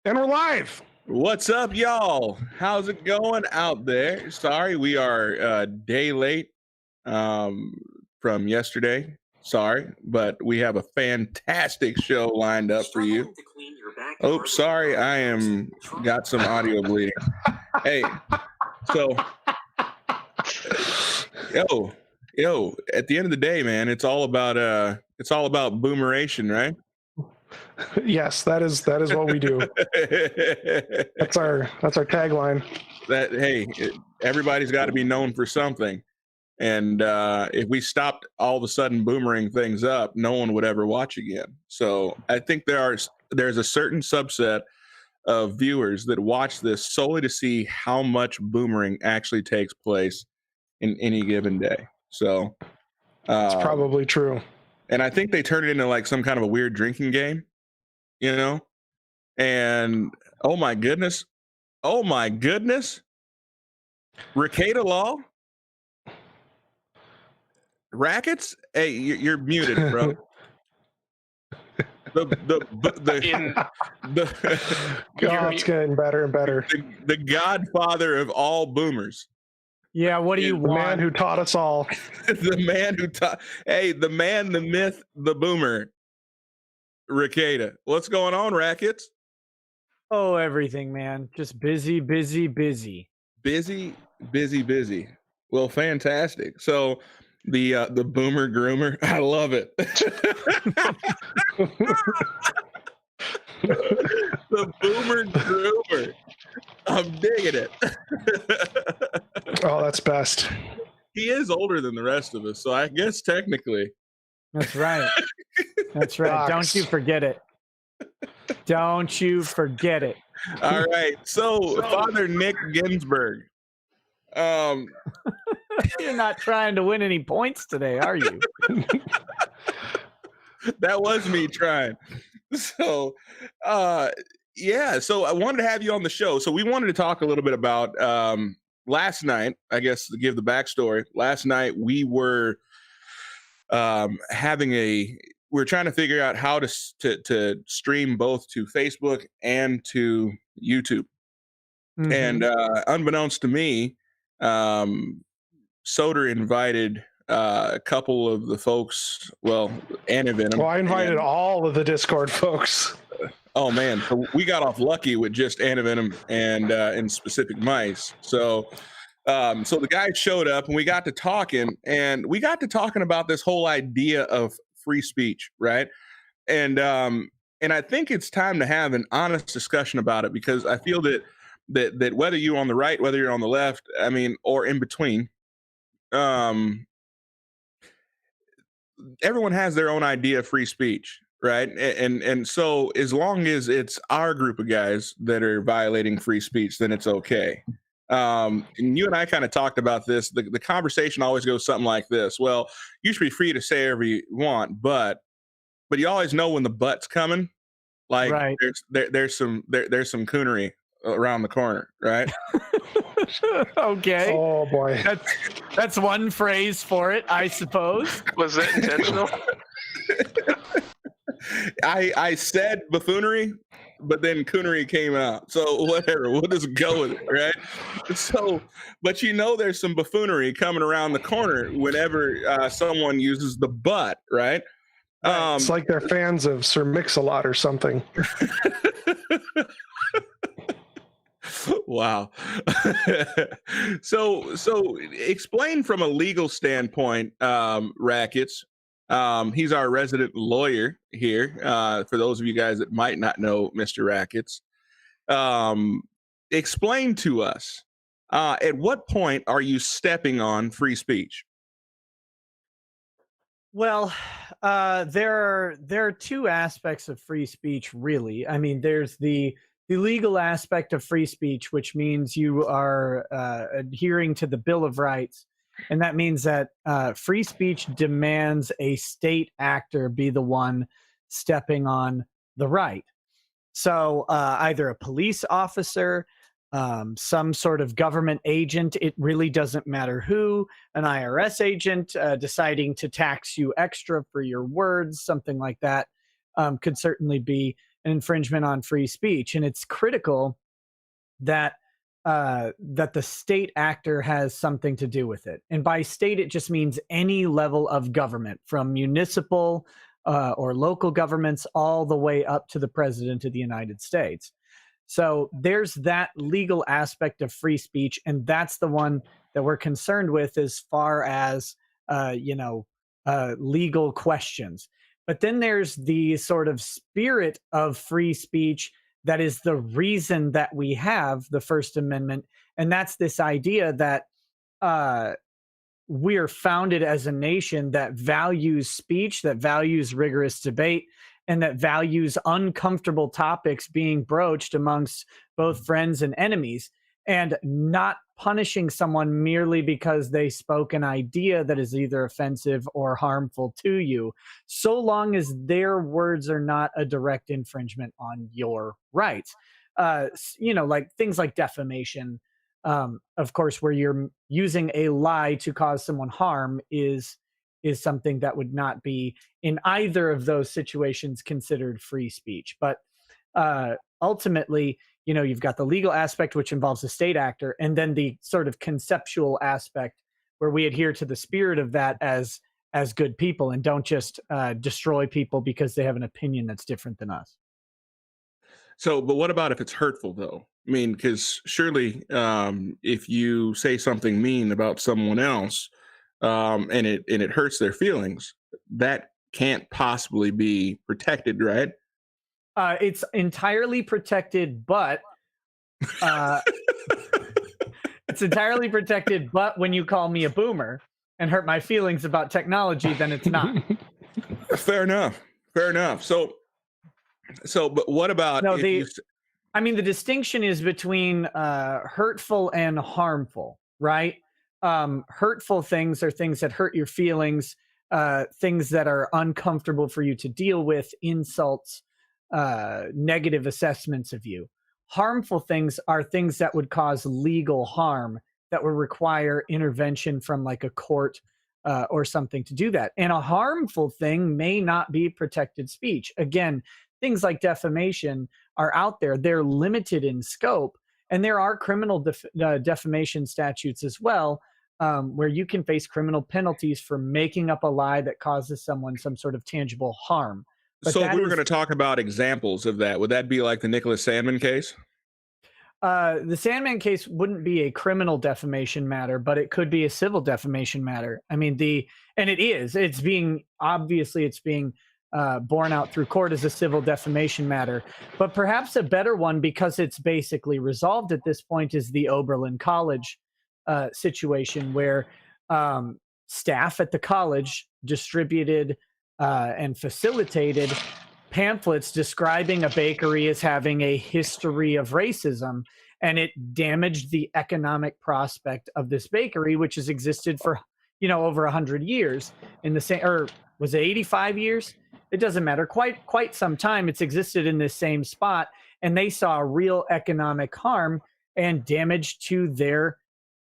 And we're live. What's up, y'all? How's it going out there? Sorry, we are a day late from yesterday. Sorry, but we have a fantastic show lined up for you. Oh, sorry, I got some audio bleeding. Hey, so yo, at the end of the day, man, it's all about boomeration, right? Yes, that is what we do. That's our tagline. Everybody's got to be known for something, and if we stopped all of a sudden boomerang things up, no one would ever watch again. So I think there's a certain subset of viewers that watch this solely to see how much boomerang actually takes place in any given day. So it's probably true. And I think they turn it into like some kind of a weird drinking game, you know? And oh my goodness. Rekieta law? Rackets? Hey, you're muted, bro. It's getting better and better. The godfather of all boomers. Yeah, what do you want? The man who taught us all. The man, the myth, the boomer. Rekieta. What's going on, Rackets? Oh, everything, man. Just busy. Busy. Well, fantastic. So the boomer groomer, I love it. The boomer groomer. I'm digging it. Oh, that's best. He is older than the rest of us, so I guess technically. That's right. That's right. Fox. Don't you forget it. Don't you forget it. All right. So Father Nick Ginsburg. You're not trying to win any points today, are you? That was me trying. So, so I wanted to have you on the show. So we wanted to talk a little bit about last night, I guess, to give the backstory. Last night we were we're trying to figure out how to stream both to Facebook and to YouTube. Mm-hmm. And unbeknownst to me, Soder invited a couple of the folks, Antivenom. Well, I invited all of the Discord folks. Oh man, so we got off lucky with just Antivenom and specific mice. So the guy showed up and we got to talking about this whole idea of free speech, right? And I think it's time to have an honest discussion about it, because I feel that whether you're on the right, whether you're on the left, I mean, or in between, everyone has their own idea of free speech, right? And so as long as it's our group of guys that are violating free speech, then it's okay. And you and I kind of talked about this. The conversation always goes something like this. Well, you should be free to say whatever you want, but you always know when the butt's coming. Like right. there's some coonery around the corner, right? Okay. Oh boy. That's one phrase for it, I suppose. Was that intentional? I said buffoonery, but then coonery came out. So whatever, we'll just go with it, right? So, but there's some buffoonery coming around the corner whenever someone uses the butt, right? It's like they're fans of Sir Mix-a-Lot or something. Wow. So explain from a legal standpoint, Rackets. He's our resident lawyer here. For those of you guys that might not know Mr. Rackets, explain to us, at what point are you stepping on free speech? Well, there are two aspects of free speech, really. I mean, there's the legal aspect of free speech, which means you are adhering to the Bill of Rights. And that means that free speech demands a state actor be the one stepping on the right. So either a police officer, some sort of government agent, it really doesn't matter who, an IRS agent deciding to tax you extra for your words, something like that could certainly be infringement on free speech, and it's critical that that the state actor has something to do with it. And by state, it just means any level of government, from municipal or local governments all the way up to the president of the United States. So there's that legal aspect of free speech, and that's the one that we're concerned with as far as legal questions. But then there's the sort of spirit of free speech that is the reason that we have the First Amendment, and that's this idea that we are founded as a nation that values speech, that values rigorous debate, and that values uncomfortable topics being broached amongst both friends and enemies, and not punishing someone merely because they spoke an idea that is either offensive or harmful to you, so long as their words are not a direct infringement on your rights. Like things like defamation, of course, where you're using a lie to cause someone harm is something that would not be in either of those situations considered free speech. But ultimately, you've got the legal aspect, which involves the state actor, and then the sort of conceptual aspect where we adhere to the spirit of that as good people and don't just destroy people because they have an opinion that's different than us. So, but what about if it's hurtful, though? I mean, because surely if you say something mean about someone else and it hurts their feelings, that can't possibly be protected, right? It's entirely protected, but it's entirely protected. But when you call me a boomer and hurt my feelings about technology, then it's not. Fair enough. Fair enough. So, but what about? No, the distinction is between hurtful and harmful, right? Hurtful things are things that hurt your feelings, things that are uncomfortable for you to deal with, insults, negative assessments of you. Harmful things are things that would cause legal harm, that would require intervention from like a court or something to do that. And a harmful thing may not be protected speech. Again, things like defamation are out there. They're limited in scope, and there are criminal defamation statutes as well, where you can face criminal penalties for making up a lie that causes someone some sort of tangible harm. But so if we were going to talk about examples of that, would that be like the Nicholas Sandmann case? The Sandmann case wouldn't be a criminal defamation matter, but it could be a civil defamation matter. I mean, it's being borne out through court as a civil defamation matter. But perhaps a better one, because it's basically resolved at this point, is the Oberlin College situation, where staff at the college distributed and facilitated pamphlets describing a bakery as having a history of racism, and it damaged the economic prospect of this bakery, which has existed for over 100 years in the same, or was it 85 years? It doesn't matter, quite some time it's existed in this same spot, and they saw real economic harm and damage to their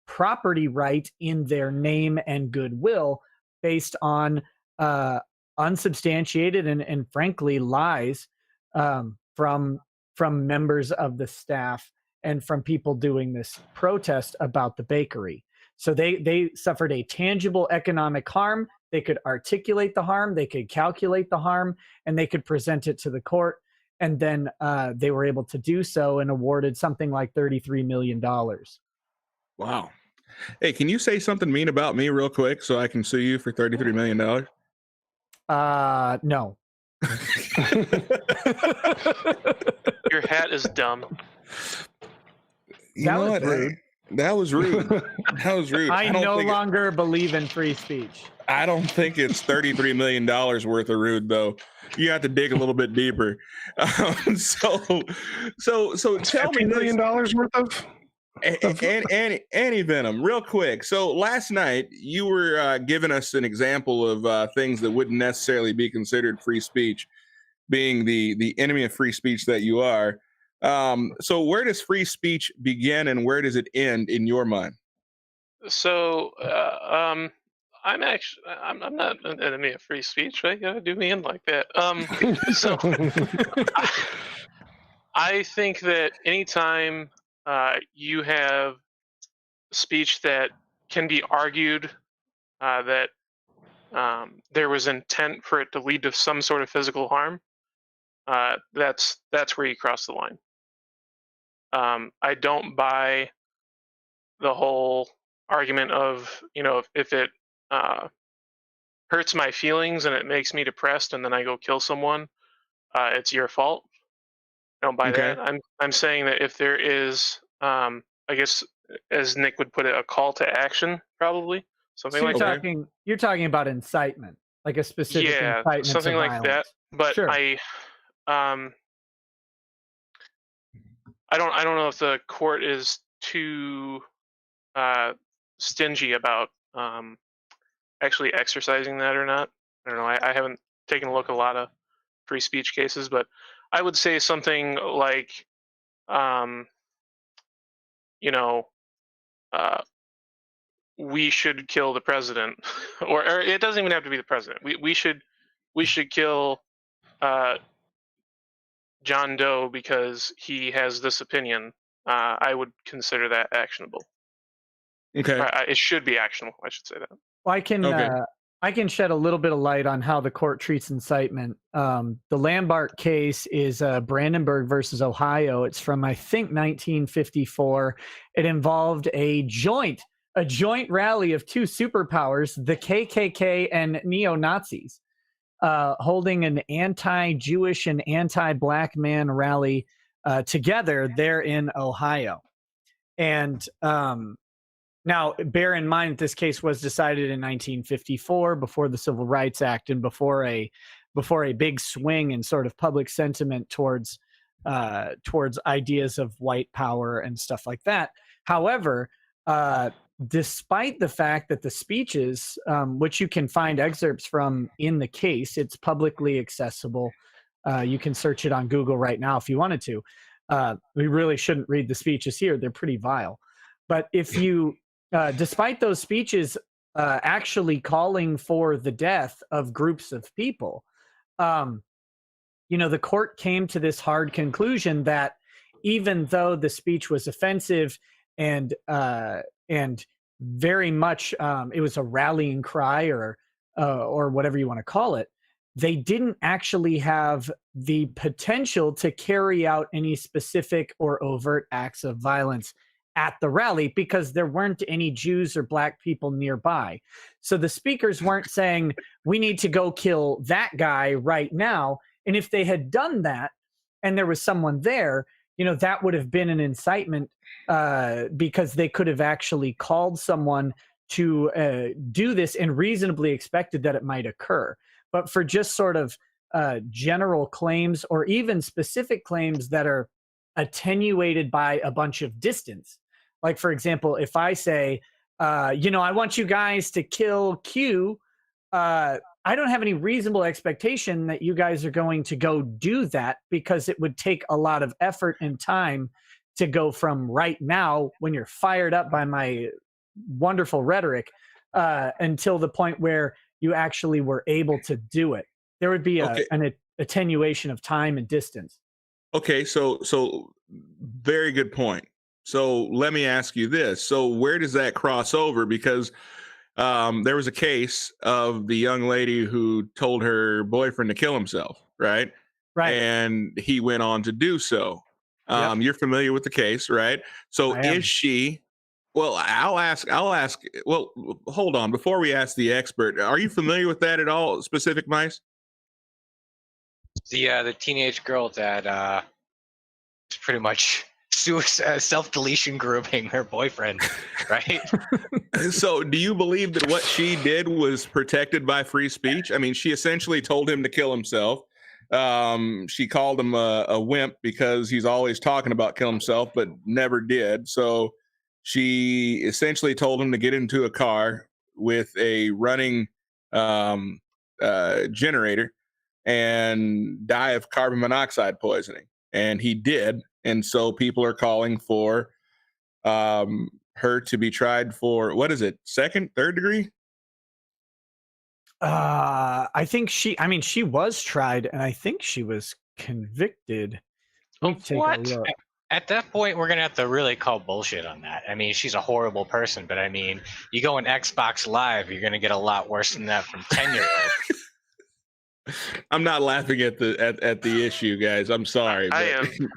property right in their name and goodwill based on unsubstantiated and frankly lies from members of the staff and from people doing this protest about the bakery. So they suffered a tangible economic harm. They could articulate the harm, they could calculate the harm, and they could present it to the court. And then they were able to do so and awarded something like $33 million. Wow. Hey, can you say something mean about me real quick so I can sue you for $33 million? No. Your hat is dumb. That was rude. That was rude. That was rude. I no longer believe in free speech. I don't think it's $33 million worth of rude, though. You have to dig a little bit deeper. So tell me, $50 million worth of Antivenom, real quick. So last night you were giving us an example of things that wouldn't necessarily be considered free speech, being the enemy of free speech that you are. So where does free speech begin and where does it end in your mind? So I'm not an enemy of free speech. Right? You gotta do me in like that. So I think that anytime you have speech that can be argued that there was intent for it to lead to some sort of physical harm, that's where you cross the line. I don't buy the whole argument of, if it hurts my feelings and it makes me depressed and then I go kill someone, it's your fault. I don't buy Okay. that. I'm saying that if there is, I guess, as Nick would put it, a call to action, probably something So like that. you're talking about incitement, like a specific Yeah, incitement something to like violence. that. But Sure. I don't know if the court is too stingy about actually exercising that or not. I don't know. I haven't taken a look at a lot of free speech cases, but I would say something like, um, you know, uh, we should kill the president, or it doesn't even have to be the president. We should kill John Doe because he has this opinion. I would consider that actionable. Okay. It should be actionable. I should say that. Well, Okay. I can shed a little bit of light on how the court treats incitement. The Lambert case is Brandenburg versus Ohio. It's from, I think, 1954. It involved a joint rally of two superpowers, the KKK and neo-Nazis, holding an anti-Jewish and anti-black man rally together there in Ohio. And now, bear in mind that this case was decided in 1954, before the Civil Rights Act and before a big swing in sort of public sentiment towards ideas of white power and stuff like that. However, despite the fact that the speeches, which you can find excerpts from in the case, it's publicly accessible. You can search it on Google right now if you wanted to. We really shouldn't read the speeches here; they're pretty vile. But if you despite those speeches actually calling for the death of groups of people, the court came to this hard conclusion that even though the speech was offensive and very much it was a rallying cry or whatever you want to call it, they didn't actually have the potential to carry out any specific or overt acts of violence at the rally because there weren't any Jews or black people nearby. So the speakers weren't saying, we need to go kill that guy right now. And if they had done that and there was someone there, that would have been an incitement because they could have actually called someone to do this and reasonably expected that it might occur. But for just sort of general claims or even specific claims that are attenuated by a bunch of distance, like, for example, if I say, I want you guys to kill Q, I don't have any reasonable expectation that you guys are going to go do that because it would take a lot of effort and time to go from right now when you're fired up by my wonderful rhetoric until the point where you actually were able to do it. There would be an attenuation of time and distance. Okay, so very good point. So let me ask you this. So where does that cross over? Because there was a case of the young lady who told her boyfriend to kill himself, right? Right. And he went on to do so. Yep. You're familiar with the case, right? So is she, well, I'll ask, well, hold on. Before we ask the expert, are you familiar with that at all, specific mice? The teenage girl that pretty much self-deletion grouping her boyfriend, right? So do you believe that what she did was protected by free speech? I mean, she essentially told him to kill himself. She called him a wimp because he's always talking about kill himself, but never did. So she essentially told him to get into a car with a running generator and die of carbon monoxide poisoning. And he did. And so people are calling for her to be tried for, what is it, second, third degree? I think she was tried, and I think she was convicted. Let me Of take a what? look. At that point, we're gonna have to really call bullshit on that. I mean, she's a horrible person, but I mean, you go on Xbox Live, you're gonna get a lot worse than that from 10-year-olds. I'm not laughing at the issue, guys. I'm sorry. I but am.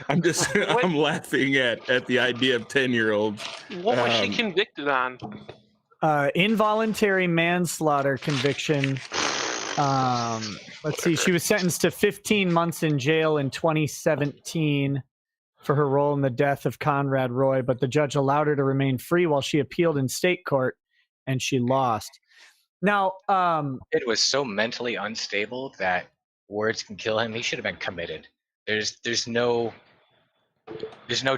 I'm just What? I'm laughing at the idea of 10-year-olds. What was she convicted on? Involuntary manslaughter conviction. Let's see. She was sentenced to 15 months in jail in 2017 for her role in the death of Conrad Roy, but the judge allowed her to remain free while she appealed in state court, and she lost. Now, It was so mentally unstable that words can kill him. He should have been committed. There's no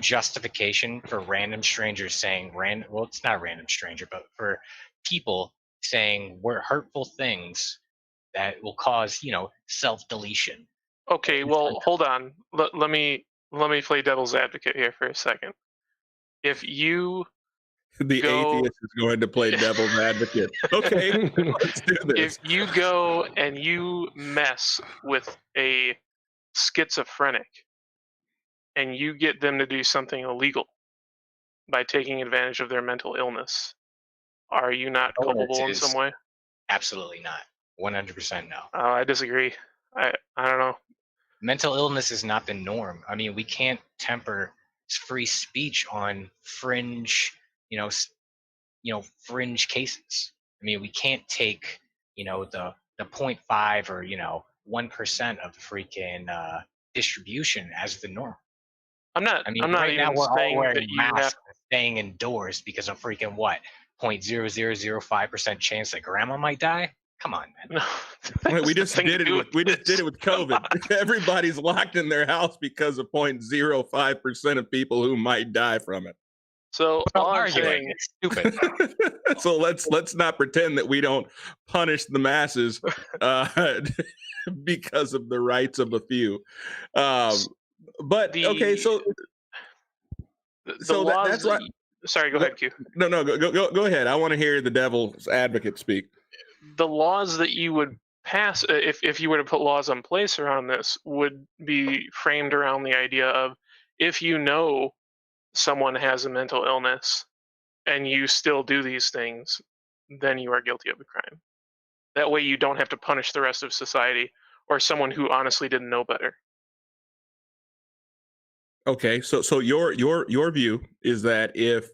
justification for random strangers saying well, it's not a random stranger, but for people saying hurtful things that will cause, self-deletion. Okay, well, hold on. Let me play devil's advocate here for a second. If you The atheist is going to play devil's advocate. Okay, let's do this. if you go and you mess with a schizophrenic and you get them to do something illegal by taking advantage of their mental illness, are you not culpable in some way? Absolutely not. 100% no. I disagree. I don't know. Mental illness is not the norm. I mean, we can't temper free speech on fringe, fringe cases. I mean, we can't take, the 0.5 or 1% of the freaking distribution as the norm. I'm not even now we're all wearing that you masks have. and staying indoors because of freaking what? 0.0005% chance that grandma might die? Come on, man. No, We just did it. We just did it with COVID. Everybody's locked in their house because of 0.05% of people who might die from it. So all I'm saying, it's stupid. So let's not pretend that we don't punish the masses because of the rights of a few. But okay, so that's right. Sorry, go ahead, Q. No, go ahead. I want to hear the devil's advocate speak. The laws that you would pass, if you were to put laws in place around this, would be framed around the idea of, if you know someone has a mental illness and you still do these things, then you are guilty of a crime. That way you don't have to punish the rest of society or someone who honestly didn't know better. Okay, so your view is that if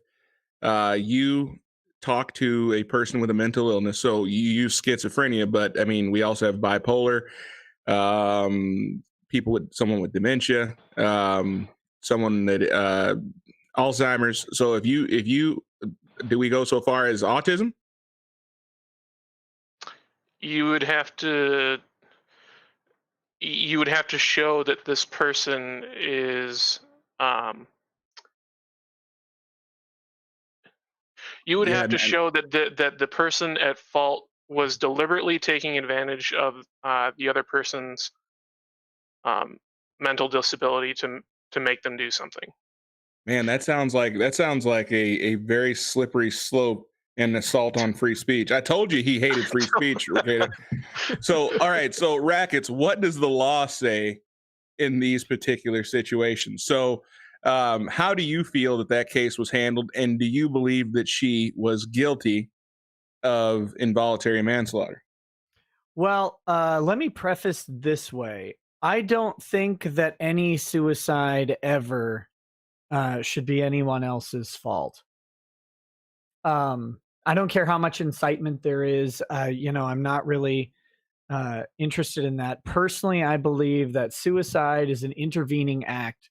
you talk to a person with a mental illness, so you use schizophrenia, but I mean we also have bipolar, someone with dementia, someone that Alzheimer's. So if you do we go so far as autism? You would have to show that this person is you would have to show that the person at fault was deliberately taking advantage of the other person's mental disability to make them do something. Man, that sounds like a very slippery slope and assault on free speech. I told you he hated free speech. Okay. So, all right. So, Rackets, what does the law say in these particular situations? So, how do you feel that case was handled, and do you believe that she was guilty of involuntary manslaughter? Well, let me preface this way. I don't think that any suicide ever should be anyone else's fault. I don't care how much incitement there is. I'm not really interested in that. Personally, I believe that suicide is an intervening act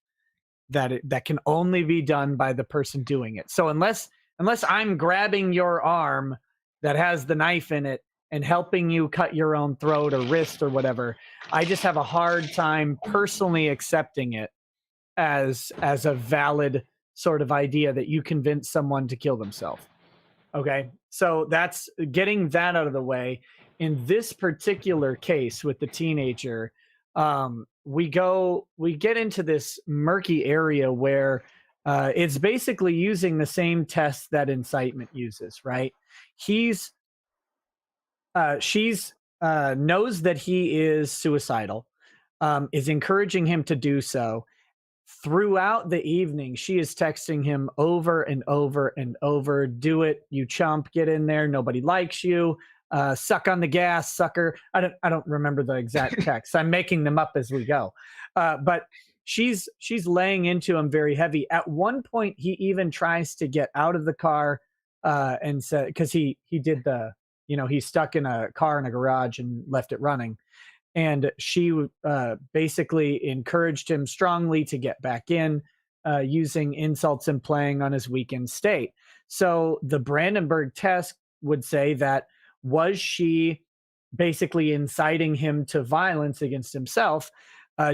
that can only be done by the person doing it. So unless I'm grabbing your arm that has the knife in it and helping you cut your own throat or wrist or whatever, I just have a hard time personally accepting it as a valid sort of idea that you convince someone to kill themselves. Okay, so that's getting that out of the way. In this particular case with the teenager, we get into this murky area where it's basically using the same test that incitement uses, right? He's She's knows that he is suicidal, is encouraging him to do so. Throughout the evening, she is texting him over and over and over, "Do it, you chump, get in there, nobody likes you, suck on the gas, sucker." I don't remember the exact text. I'm making them up as we go. But she's laying into him very heavy. At one point, he even tries to get out of the car and said, because he did the, he's stuck in a car in a garage and left it running. And she basically encouraged him strongly to get back in, using insults and playing on his weakened state. So the Brandenburg test would say that, was she basically inciting him to violence against himself?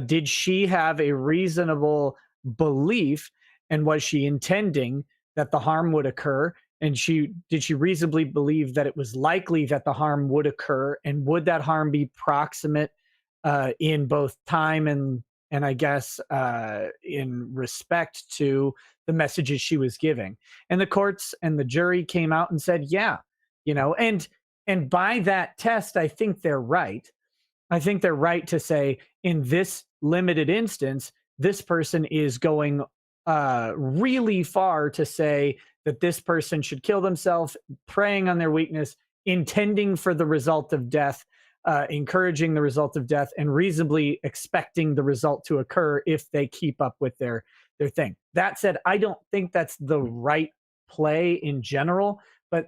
Did she have a reasonable belief, and was she intending that the harm would occur? And did she reasonably believe that it was likely that the harm would occur? And would that harm be proximate in both time and I guess in respect to the messages she was giving? And the courts and the jury came out and said, yeah, and by that test, I think they're right. I think they're right to say, in this limited instance, this person is going really far to say that this person should kill themselves, preying on their weakness, intending for the result of death, encouraging the result of death, and reasonably expecting the result to occur if they keep up with their thing. That said, I don't think that's the right play in general, but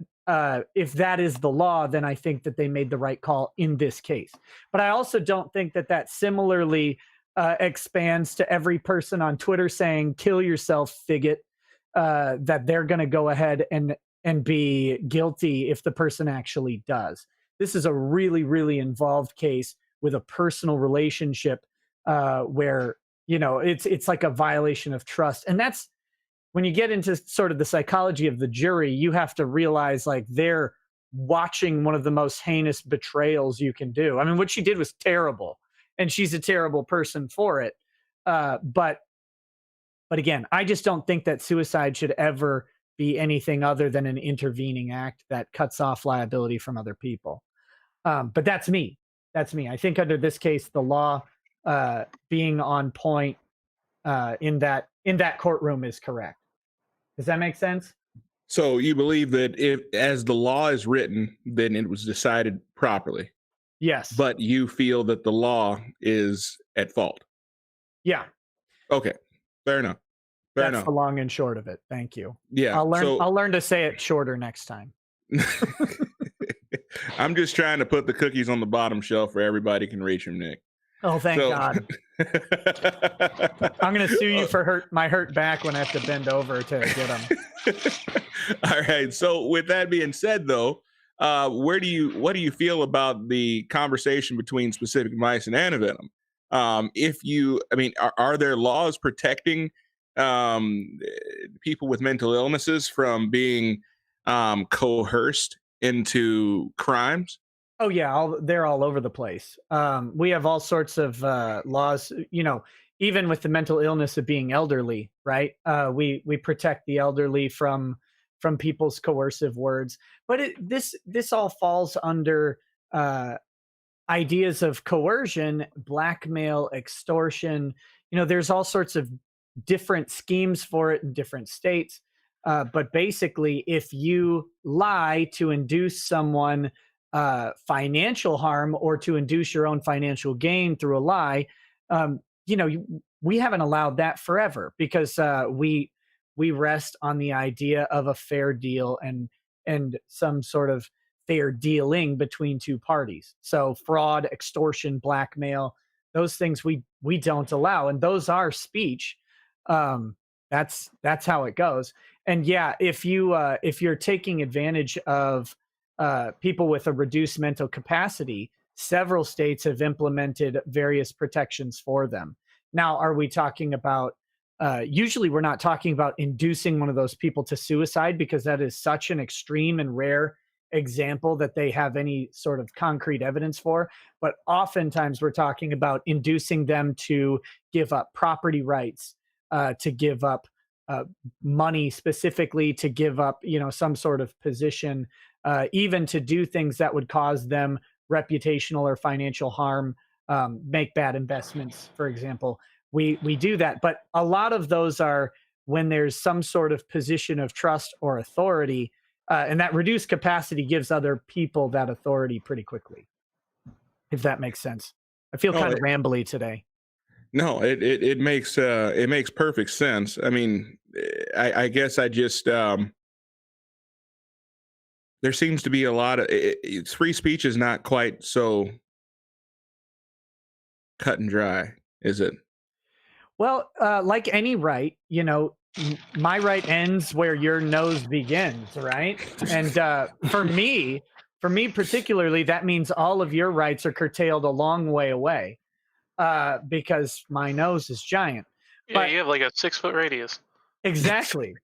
if that is the law, then I think that they made the right call in this case. But I also don't think that similarly expands to every person on Twitter saying, "Kill yourself, figgot," that they're going to go ahead and be guilty if the person actually does. This is a really, really involved case with a personal relationship where, it's like a violation of trust. And that's when you get into sort of the psychology of the jury, you have to realize, like, they're watching one of the most heinous betrayals you can do. I mean, what she did was terrible, and she's a terrible person for it. But again, I just don't think that suicide should ever be anything other than an intervening act that cuts off liability from other people. But that's me. I think under this case, the law being on point in that courtroom is correct. Does that make sense? So you believe that if, as the law is written, then it was decided properly. Yes. But you feel that the law is at fault. Yeah. Okay. Fair enough. Fair That's the long and short of it. Thank you. Yeah. I'll learn to say it shorter next time. I'm just trying to put the cookies on the bottom shelf where everybody can reach them, Nick. Oh, thank God. I'm going to sue you for my hurt back when I have to bend over to get them. All right. So with that being said, though, what do you feel about the conversation between Specific Mice and Antivenom? Are there laws protecting people with mental illnesses from being coerced into crimes? Oh yeah, they're all over the place. We have all sorts of laws, even with the mental illness of being elderly, right? We protect the elderly from people's coercive words. But this all falls under ideas of coercion, blackmail, extortion. There's all sorts of different schemes for it in different states. But basically, if you lie to induce someone financial harm or to induce your own financial gain through a lie, we haven't allowed that forever because we rest on the idea of a fair deal and some sort of fair dealing between two parties. So fraud, extortion, blackmail, those things we don't allow, and those are speech. That's how it goes. And yeah, if you're taking advantage of people with a reduced mental capacity, several states have implemented various protections for them. Now, are we talking about, usually we're not talking about inducing one of those people to suicide because that is such an extreme and rare example that they have any sort of concrete evidence for. But oftentimes we're talking about inducing them to give up property rights, to give up money specifically to give up, some sort of position, even to do things that would cause them reputational or financial harm, make bad investments, for example. We do that, but a lot of those are when there's some sort of position of trust or authority, and that reduced capacity gives other people that authority pretty quickly, if that makes sense. I feel kind of rambly today. No, it makes perfect sense. I mean, I guess I just there seems to be a lot of free speech is not quite so cut and dry, is it? Well, like any right, my right ends where your nose begins, right? And for me particularly, that means all of your rights are curtailed a long way away, because my nose is giant. Yeah, But you have like a 6-foot radius. exactly.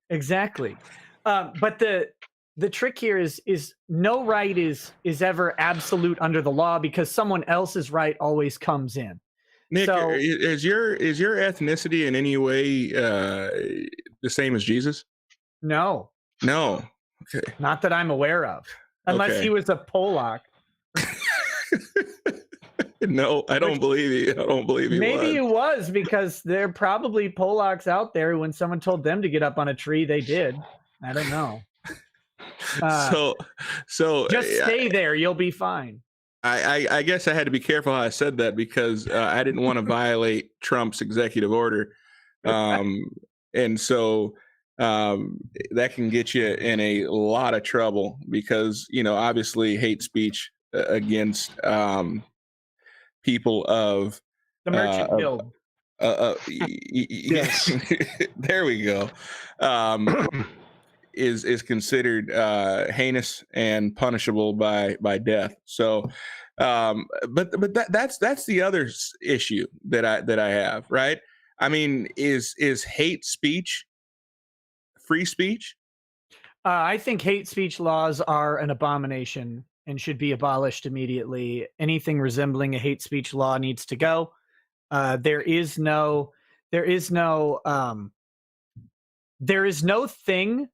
But the trick here is no right is ever absolute under the law, because someone else's right always comes in. Nick, So- is your ethnicity in any way the same as Jesus? No, No. Okay. not that I'm aware of, unless Okay. he was a Polak. No, I don't believe you. I don't believe he Maybe was. it was, because there are probably Polacks out there who, when someone told them to get up on a tree, they did. I don't know. So Just stay there. You'll be fine. I guess I had to be careful how I said that, because I didn't want to violate Trump's executive order. And so that can get you in a lot of trouble, because, obviously hate speech against people of The Merchant Guild. yes. There we go. Is considered heinous and punishable by death. So, but that's the other issue that I have, right? I mean, is hate speech free speech? I think hate speech laws are an abomination and should be abolished immediately. Anything resembling a hate speech law needs to go. There is no thing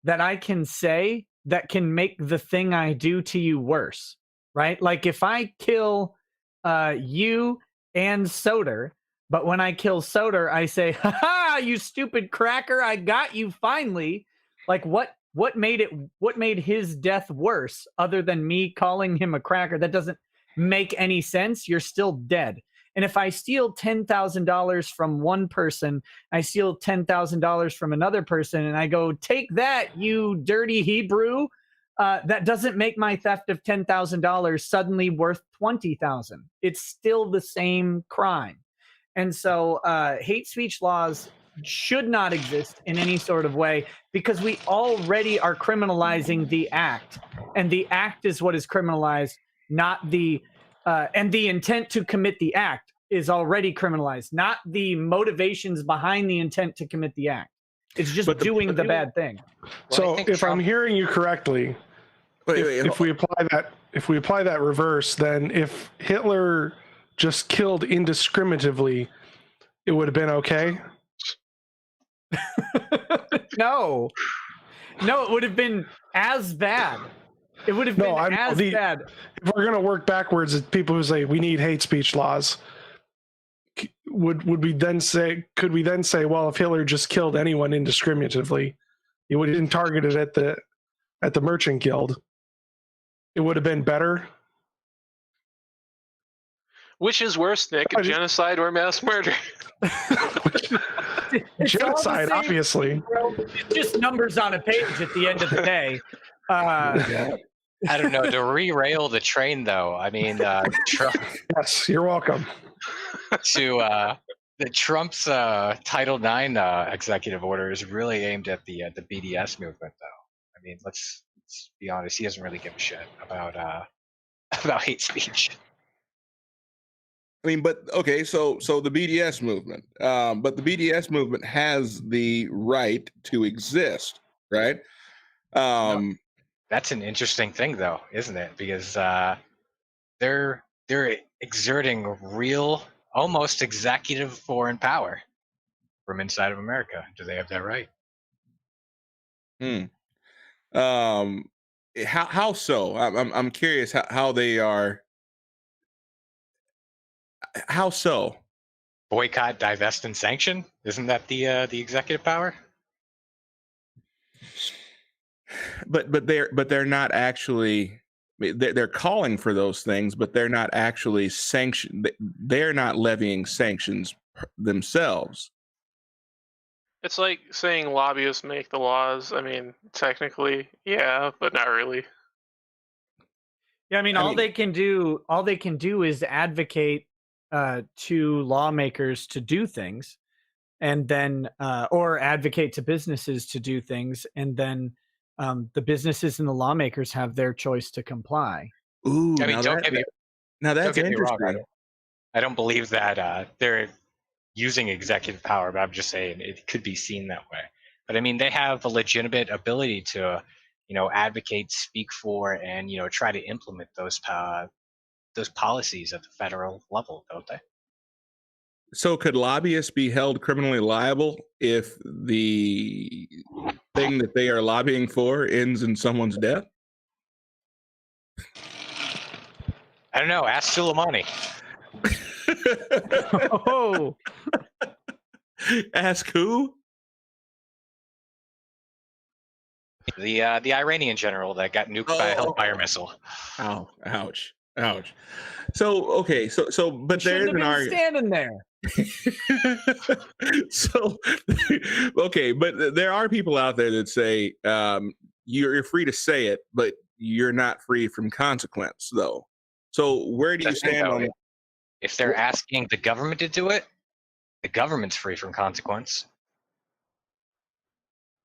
that I can say that can make the thing I do to you worse, right? Like if I kill you and Soder, but when I kill Soder, I say, "Ha ha, you stupid cracker, I got you finally." Like what made his death worse other than me calling him a cracker? That doesn't make any sense. You're still dead. And if I steal $10,000 from one person, I steal $10,000 from another person, and I go, "Take that, you dirty Hebrew," that doesn't make my theft of $10,000 suddenly worth $20,000. It's still the same crime. And so hate speech laws should not exist in any sort of way, because we already are criminalizing the act. And the act is what is criminalized, not the and the intent to commit the act is already criminalized, not the motivations behind the intent to commit the act. It's just doing the bad thing. So if I'm hearing you correctly, if we apply that reverse, then if Hitler just killed indiscriminately, it would have been okay? No, it would have been as bad. It would have been as bad. If we're going to work backwards at people who say we need hate speech laws, could we then say, well, if Hitler just killed anyone indiscriminately, he would have been targeted at the Merchant Guild, it would have been better? Which is worse, Nick, genocide or mass murder? Genocide, obviously. It's just numbers on a page at the end of the day. I don't know. To derail the train, though, I mean, Trump. Yes, you're welcome. Trump's Title IX executive order is really aimed at the BDS movement, though. I mean, let's be honest. He doesn't really give a shit about hate speech. I mean, but okay, so the BDS movement, but the BDS movement has the right to exist, right? That's an interesting thing, though, isn't it? Because they're exerting real, almost executive foreign power from inside of America. Do they have that right? Hmm. How so? I'm curious how they are. How so? Boycott, divest, and sanction. Isn't that the executive power? But they're not actually. They're calling for those things, but they're not actually sanctioned. They're not levying sanctions themselves. It's like saying lobbyists make the laws. I mean, technically, yeah, but not really. Yeah, I mean, all they can do is advocate to lawmakers to do things, and then or advocate to businesses to do things, and then the businesses and the lawmakers have their choice to comply. Ooh, I mean, don't get me wrong. interesting. I don't believe that they're using executive power, but I'm just saying it could be seen that way. But I mean, they have a legitimate ability to, advocate, speak for, and try to implement those policies at the federal level, don't they? So could lobbyists be held criminally liable if the thing that they are lobbying for ends in someone's death? I don't know. Ask Soleimani. Oh, Ask who? The Iranian general that got nuked by a Hellfire missile. Ow! Ouch! Ouch! So okay, but there's shouldn't an have been argument. standing there. So okay, but there are people out there that say you're free to say it, but you're not free from consequence, though. So where do you stand on? If they're asking the government to do it, the government's free from consequence.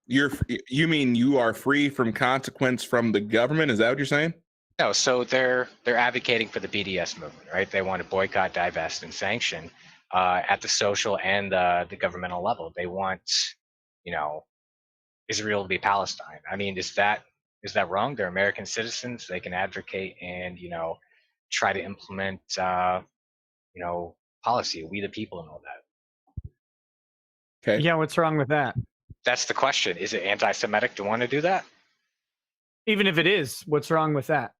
You mean you are free from consequence from the government? Is that what you're saying? No, so they're advocating for the BDS movement, right? They want to boycott, divest, and sanction at the social and the governmental level. They want, Israel to be Palestine. I mean, is that wrong? They're American citizens. They can advocate and try to implement policy, we the people, and all that. Okay. Yeah, what's wrong with that? That's the question. Is it anti-Semitic to want to do that? Even if it is, what's wrong with that?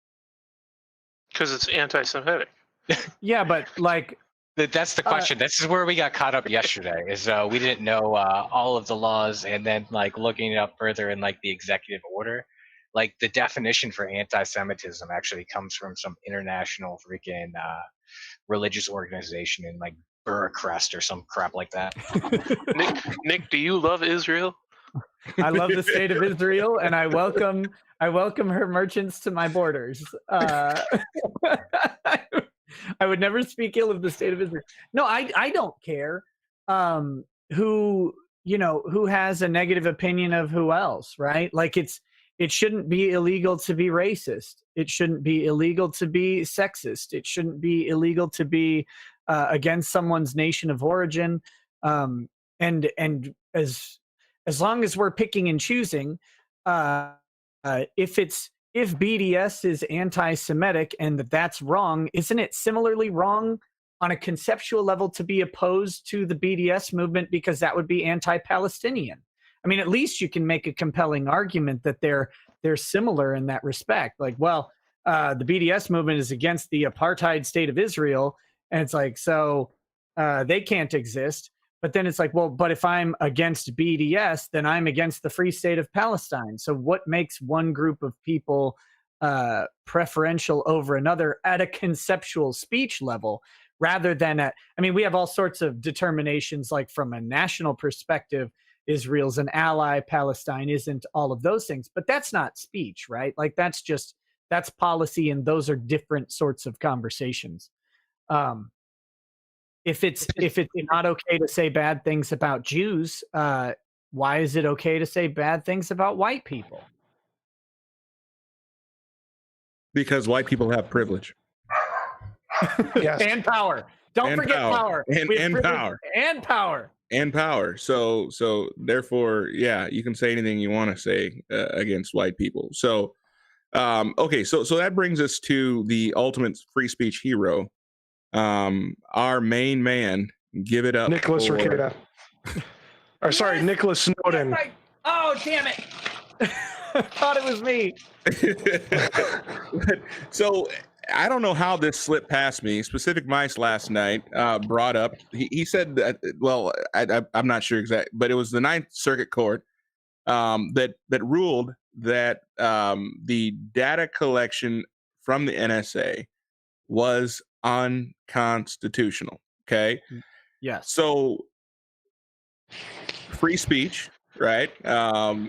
Because it's anti-Semitic. Yeah, but That's the question. This is where we got caught up yesterday. Is we didn't know all of the laws, and then looking it up further in the executive order, the definition for anti-Semitism actually comes from some international freaking religious organization in Bucharest or some crap like that. Nick, do you love Israel? I love the state of Israel, and I welcome her merchants to my borders. I would never speak ill of the state of Israel. No, I don't care who has a negative opinion of who else, right? It shouldn't be illegal to be racist. It shouldn't be illegal to be sexist. It shouldn't be illegal to be against someone's nation of origin. And as long as we're picking and choosing, if BDS is anti-Semitic and that's wrong, isn't it similarly wrong on a conceptual level to be opposed to the BDS movement because that would be anti-Palestinian? I mean, at least you can make a compelling argument that they're similar in that respect. The BDS movement is against the apartheid state of Israel, and it's so they can't exist. But then it's but if I'm against BDS, then I'm against the Free State of Palestine. So what makes one group of people preferential over another at a conceptual speech level rather than we have all sorts of determinations, from a national perspective, Israel's an ally, Palestine isn't, all of those things. But that's not speech, right? That's policy, and those are different sorts of conversations. If it's not okay to say bad things about Jews, why is it okay to say bad things about white people? Because white people have privilege. Yes. And power. Don't forget power. And power. And power. And power. So therefore, yeah, you can say anything you want to say against white people. So, okay, so that brings us to the ultimate free speech hero, our main man. Give it up, Nicholas Rekieta. Or sorry, Nicholas Snowden. Right. Oh, damn it! I thought it was me. So I don't know how this slipped past me. Specific Mice last night brought up. He said that. Well, I'm not sure exactly, but it was the Ninth Circuit Court that ruled that the data collection from the NSA was unconstitutional. Okay. Yes. So free speech, right? Now,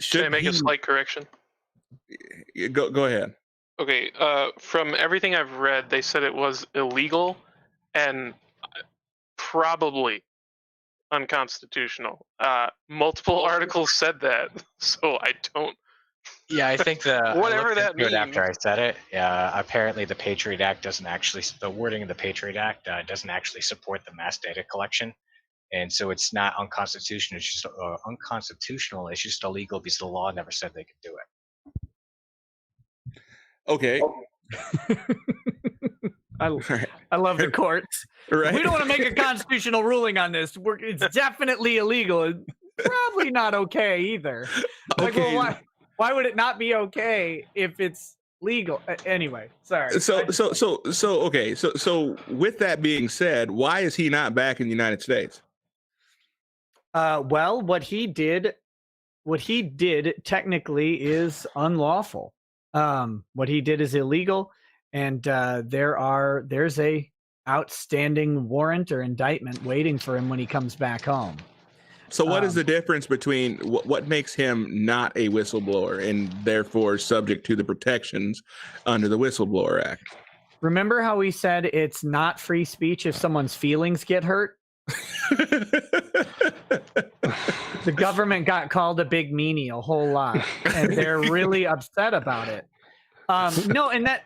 Should I make a slight correction? Go ahead. Okay. From everything I've read, they said it was illegal and probably unconstitutional. Multiple articles said that, so I don't. Yeah, I think Whatever that means. After I said it, apparently the Patriot Act doesn't actually, the wording of the Patriot Act doesn't actually support the mass data collection, and so it's not unconstitutional. It's just unconstitutional. It's just illegal because the law never said they could do it. Okay. I love the courts. Right. We don't want to make a constitutional ruling on this. It's definitely illegal. It's probably not okay either. Like, Okay. well, why would it not be okay if it's legal? Anyway, sorry. So with that being said, why is he not back in the United States? Well, what he did technically is unlawful. What he did is illegal, and there's a outstanding warrant or indictment waiting for him when he comes back home. So what is the difference between what makes him not a whistleblower and therefore subject to the protections under the Whistleblower Act? Remember how we said it's not free speech if someone's feelings get hurt? The government got called a big meanie a whole lot, and they're really upset about it. No, and that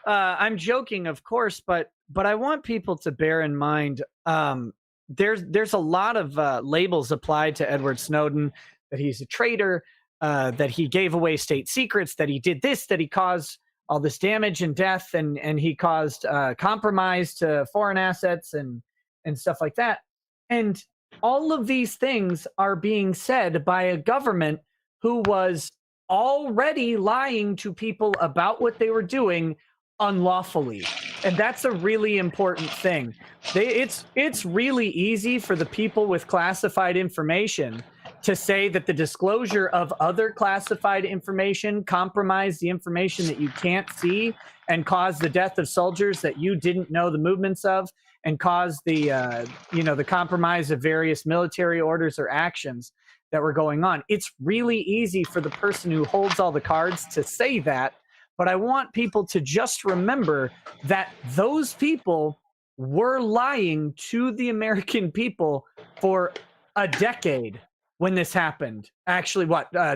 I'm joking, of course, but I want people to bear in mind there's a lot of labels applied to Edward Snowden, that he's a traitor, that he gave away state secrets, that he did this, that he caused all this damage and death, and he caused compromise to foreign assets and stuff like that. And all of these things are being said by a government who was already lying to people about what they were doing unlawfully. And that's a really important thing. It's really easy for the people with classified information to say that the disclosure of other classified information compromised the information that you can't see and caused the death of soldiers that you didn't know the movements of, and caused the the compromise of various military orders or actions that were going on. It's really easy for the person who holds all the cards to say that, but I want people to just remember that those people were lying to the American people for a decade when this happened. Actually,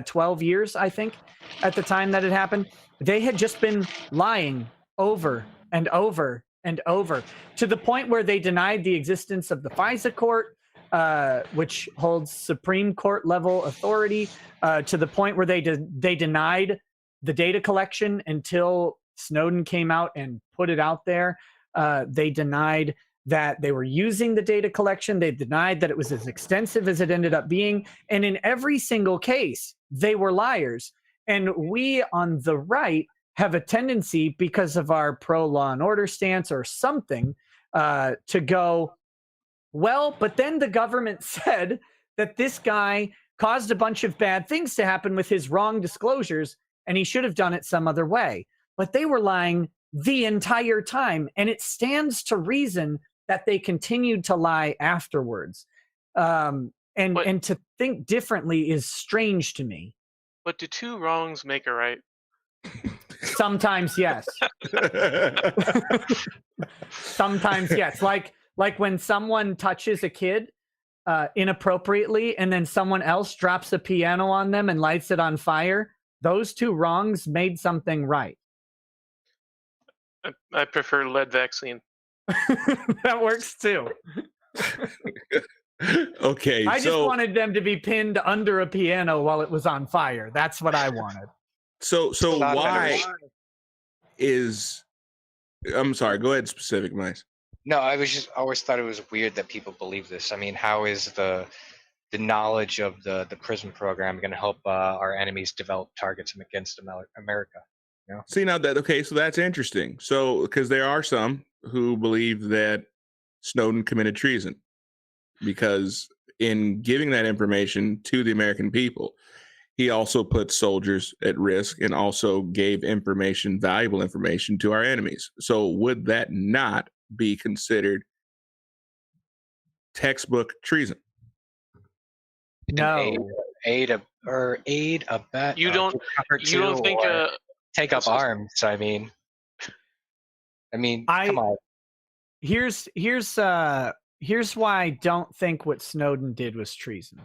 12 years, I think, at the time that it happened. They had just been lying over and over and over, to the point where they denied the existence of the FISA court, which holds Supreme Court level authority, to the point where they denied the data collection until Snowden came out and put it out there. They denied that they were using the data collection. They denied that it was as extensive as it ended up being. And in every single case, they were liars. And we on the right have a tendency, because of our pro-law and order stance or something, to go, well, but then the government said that this guy caused a bunch of bad things to happen with his wrong disclosures, and he should have done it some other way. But they were lying the entire time, and it stands to reason that they continued to lie afterwards. And to think differently is strange to me. But do two wrongs make a right? Sometimes, yes. Sometimes, yes. Like when someone touches a kid inappropriately, and then someone else drops a piano on them and lights it on fire. Those two wrongs made something right. I prefer lead vaccine. That works too. Okay, I just wanted them to be pinned under a piano while it was on fire. That's what I wanted. So why is? I'm sorry. Go ahead. Specific, Mice. No, I always thought it was weird that people believe this. I mean, how is the knowledge of the prison program going to help our enemies develop targets against America. You know? See, now that, okay, so that's interesting. So, because there are some who believe that Snowden committed treason because in giving that information to the American people, he also put soldiers at risk and also gave information, valuable information to our enemies. So would that not be considered textbook treason? No. Aid abet. You don't think take up arms? I mean, come on. Here's why I don't think what Snowden did was treason.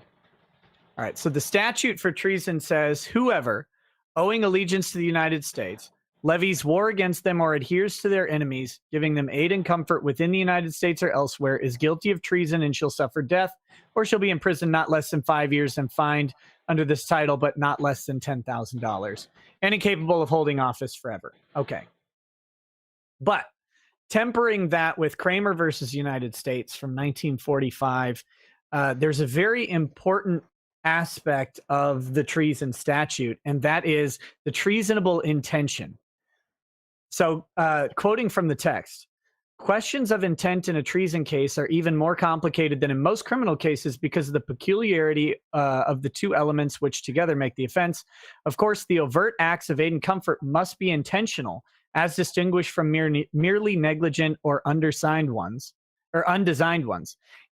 All right, so the statute for treason says whoever, owing allegiance to the United States, levies war against them or adheres to their enemies, giving them aid and comfort within the United States or elsewhere, is guilty of treason and shall suffer death, or shall be imprisoned not less than 5 years and fined under this title, but not less than $10,000, and incapable of holding office forever. Okay. But tempering that with Kramer versus United States from 1945, there's a very important aspect of the treason statute, and that is the treasonable intention. So, quoting from the text, questions of intent in a treason case are even more complicated than in most criminal cases because of the peculiarity of the two elements which together make the offense. Of course, the overt acts of aid and comfort must be intentional, as distinguished from merely negligent or undesigned ones.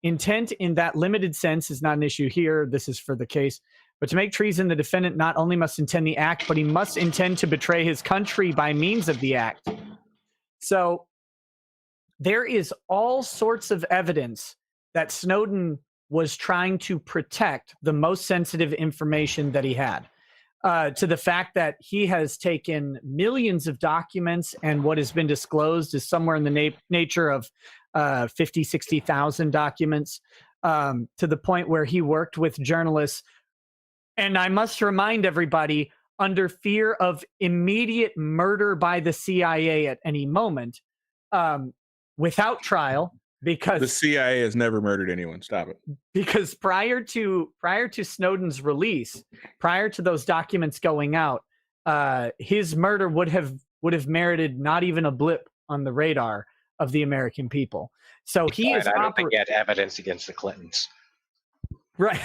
Intent in that limited sense is not an issue here. This is for the case. But to make treason, the defendant not only must intend the act, but he must intend to betray his country by means of the act. So there is all sorts of evidence that Snowden was trying to protect the most sensitive information that he had. To the fact that he has taken millions of documents, and what has been disclosed is somewhere in the nature of 50, 60,000 documents, to the point where he worked with journalists. And I must remind everybody, under fear of immediate murder by the CIA at any moment, without trial, because the CIA has never murdered anyone. Stop it. Because prior to Snowden's release, prior to those documents going out, his murder would have merited not even a blip on the radar of the American people. So he is. I don't think he had evidence against the Clintons. Right.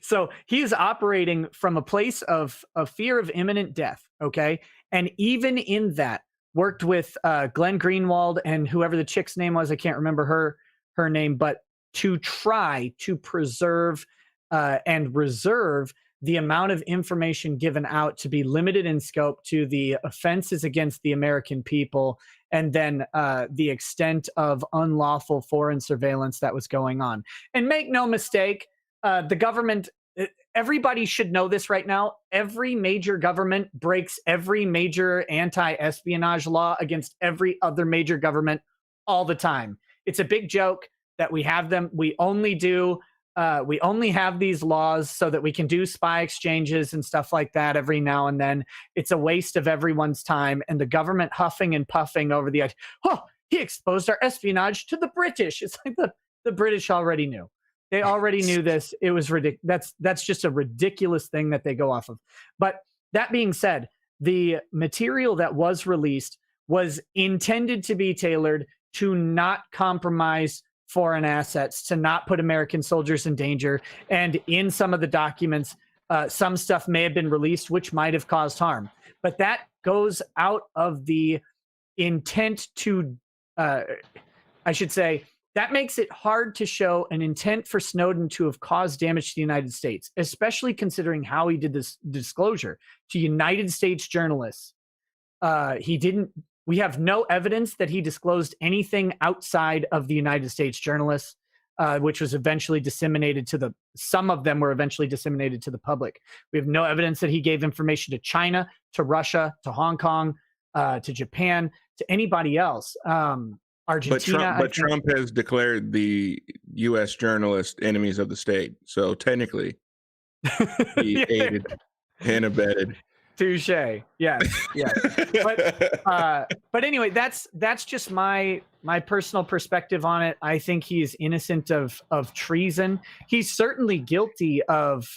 So he is operating from a place of fear of imminent death. Okay, and even in that, worked with Glenn Greenwald and whoever the chick's name was. I can't remember her name, but to try to preserve and reserve the amount of information given out to be limited in scope to the offenses against the American people, and then the extent of unlawful foreign surveillance that was going on. And make no mistake, the government, everybody should know this right now. Every major government breaks every major anti-espionage law against every other major government all the time. It's a big joke that we have them. We only have these laws so that we can do spy exchanges and stuff like that every now and then. It's a waste of everyone's time, and the government huffing and puffing over the idea. Oh, he exposed our espionage to the British. It's like the British already knew. They already knew this. It was ridiculous. That's just a ridiculous thing that they go off of. But that being said, the material that was released was intended to be tailored to not compromise foreign assets, to not put American soldiers in danger. And in some of the documents, some stuff may have been released which might have caused harm. But that goes out of the intent to, I should say, that makes it hard to show an intent for Snowden to have caused damage to the United States, especially considering how he did this disclosure to United States journalists. We have no evidence that he disclosed anything outside of the United States journalists, which was eventually disseminated to some of them were eventually disseminated to the public. We have no evidence that he gave information to China, to Russia, to Hong Kong, to Japan, to anybody else. Argentina. But Trump has declared the U.S. journalists enemies of the state. So technically, he aided and abetted. Touche. Yes. Yes. But anyway, that's just my my personal perspective on it, I think he is innocent of treason. He's certainly guilty of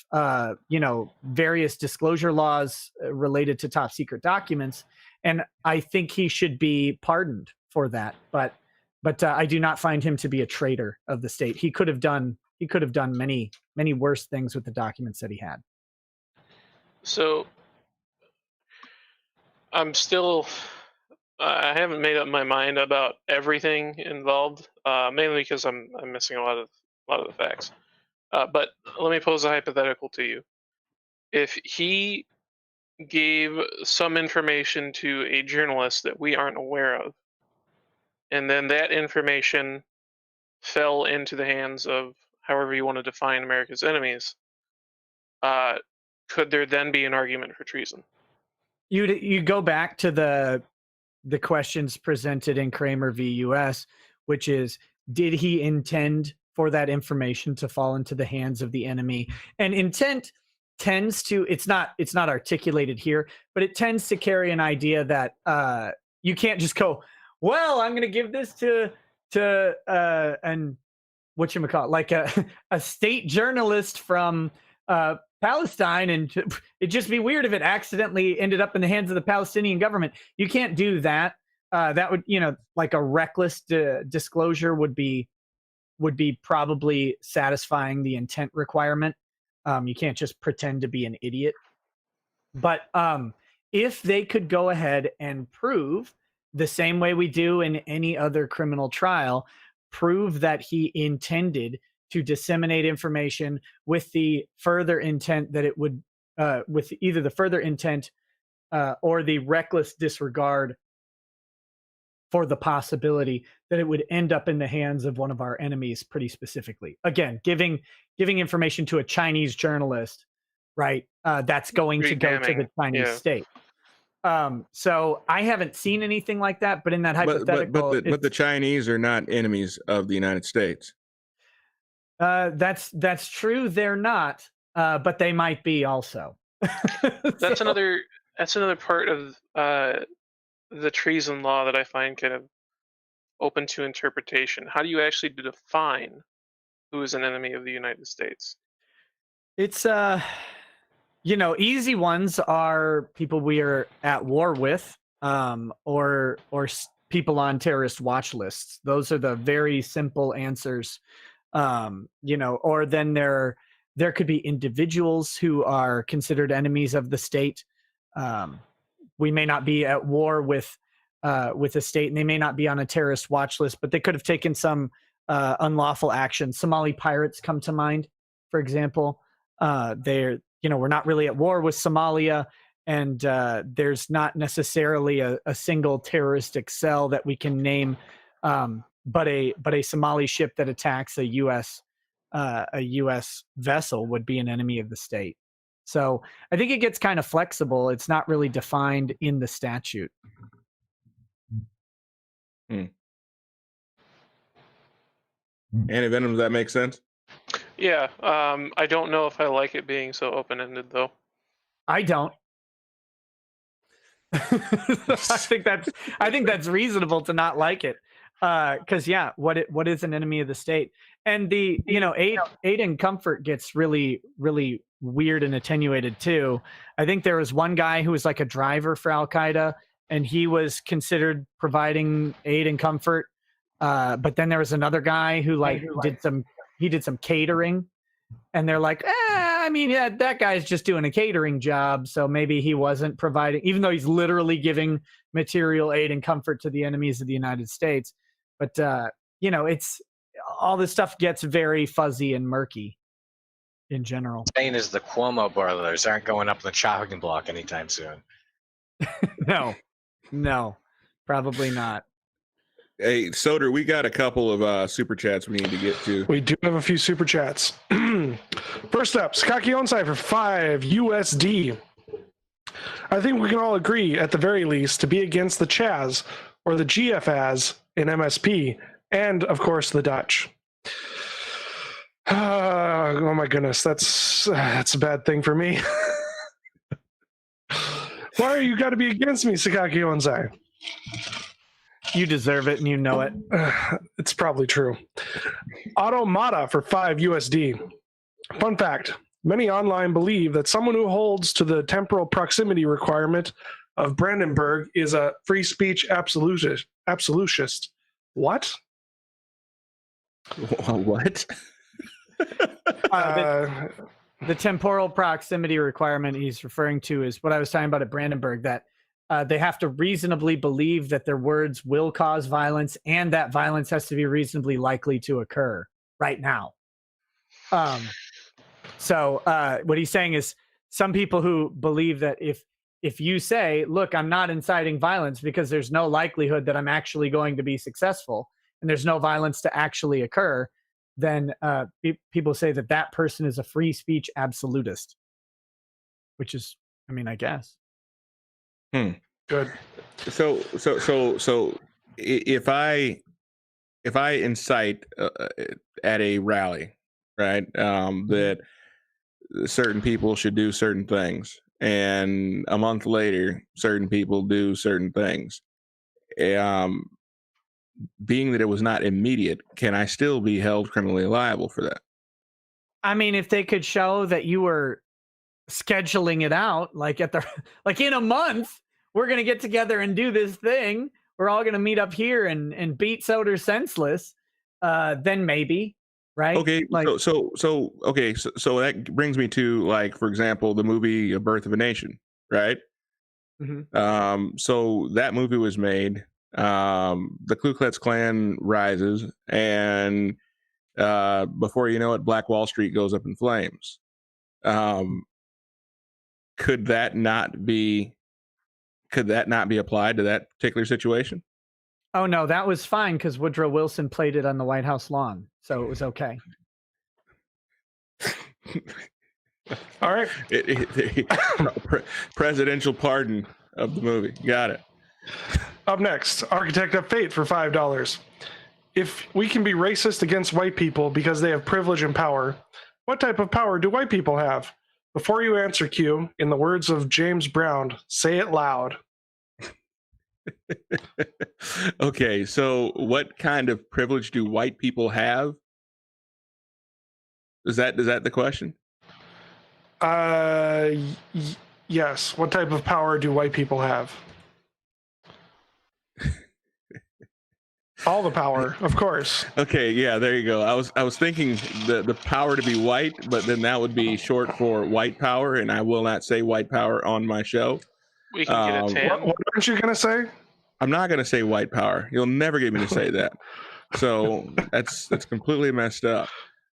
various disclosure laws related to top secret documents, and I think he should be pardoned for that. But I do not find him to be a traitor of the state. He could have done many worse things with the documents that he had. So I'm still, I haven't made up my mind about everything involved, mainly because I'm missing a lot of the facts. But let me pose a hypothetical to you. If he gave some information to a journalist that we aren't aware of, and then that information fell into the hands of however you want to define America's enemies, could there then be an argument for treason? You go back to the questions presented in Kramer v. U.S., which is, did he intend for that information to fall into the hands of the enemy? And intent tends to, it's not articulated here, but it tends to carry an idea that you can't just go, well, I'm going to give this to an whatchamacallit, like a state journalist from Palestine, and it'd just be weird if it accidentally ended up in the hands of the Palestinian government. You can't do that. That would, like a reckless disclosure would be probably satisfying the intent requirement. You can't just pretend to be an idiot. But if they could go ahead and prove, the same way we do in any other criminal trial, prove that he intended to disseminate information with the further intent that it would, with either the further intent or the reckless disregard for the possibility that it would end up in the hands of one of our enemies pretty specifically. Again, giving information to a Chinese journalist, right? That's going to go to the Chinese state. So I haven't seen anything like that, but in that hypothetical, but the Chinese are not enemies of the United States. That's true. They're not, but they might be also. That's another part of the treason law that I find kind of open to interpretation. How do you actually define who is an enemy of the United States? It's easy ones are people we are at war with, or people on terrorist watch lists. Those are the very simple answers. Or then there could be individuals who are considered enemies of the state. We may not be at war with a state, and they may not be on a terrorist watch list, but they could have taken some unlawful action. Somali pirates come to mind, for example. We're not really at war with Somalia, and there's not necessarily a single terroristic cell that we can name. But a Somali ship that attacks a U.S. vessel would be an enemy of the state. So I think it gets kind of flexible. It's not really defined in the statute. Antivenom, does that make sense? Yeah, I don't know if I like it being so open-ended, though. I don't. I think that's reasonable to not like it. Because what is an enemy of the state? And the aid and comfort gets really, really weird and attenuated too. I think there was one guy who was like a driver for Al Qaeda, and he was considered providing aid and comfort. But then there was another guy who did some catering, and they're like, that guy's just doing a catering job, so maybe he wasn't providing, even though he's literally giving material aid and comfort to the enemies of the United States. But it's all this stuff gets very fuzzy and murky in general. Saying is the Cuomo brothers aren't going up the chopping block anytime soon. No, probably not. Hey, Soder, we got a couple of super chats we need to get to. We do have a few super chats. First up, Sakaki Onsai for 5 USD. I think we can all agree, at the very least, to be against the Chaz or the GFAs in MSP, and of course the Dutch. Oh my goodness, that's a bad thing for me. Why are you got to be against me, Sakaki Onsai? You deserve it, and you know it. It's probably true. Automata for 5 USD. Fun fact: many online believe that someone who holds to the temporal proximity requirement of Brandenburg is a free speech absolutist. What? What? The temporal proximity requirement he's referring to is what I was talking about at Brandenburg, that they have to reasonably believe that their words will cause violence and that violence has to be reasonably likely to occur right now. So what he's saying is some people who believe that if you say, look, I'm not inciting violence because there's no likelihood that I'm actually going to be successful and there's no violence to actually occur, then people say that that person is a free speech absolutist, which is, I mean, I guess. Good. So if I incite at a rally, right, that certain people should do certain things, and a month later, certain people do certain things, being that it was not immediate, can I still be held criminally liable for that? I mean, if they could show that you were scheduling it out, like like in a month, we're going to get together and do this thing. We're all going to meet up here and beat Soder senseless. Then maybe, right? Okay. Like, So that brings me to, like, for example, the movie A Birth of a Nation, right? mm-hmm. So that movie was made. The Ku Klux Klan rises, and before you know it, Black Wall Street goes up in flames. Could that not be applied to that particular situation? Oh no, that was fine because Woodrow Wilson played it on the White House lawn, so it was okay. All right. Presidential pardon of the movie. Got it. Up next, Architect of Fate for $5. If we can be racist against white people because they have privilege and power, what type of power do white people have? Before you answer, Q, in the words of James Brown, say it loud. Okay, so what kind of privilege do white people have? Is that the question? Yes. What type of power do white people have? All the power, of course. Okay, yeah, there you go. I was thinking the power to be white, but then that would be short for white power, and I will not say white power on my show. We can get a tan. What aren't you gonna say? I'm not gonna say white power. You'll never get me to say that. So that's completely messed up.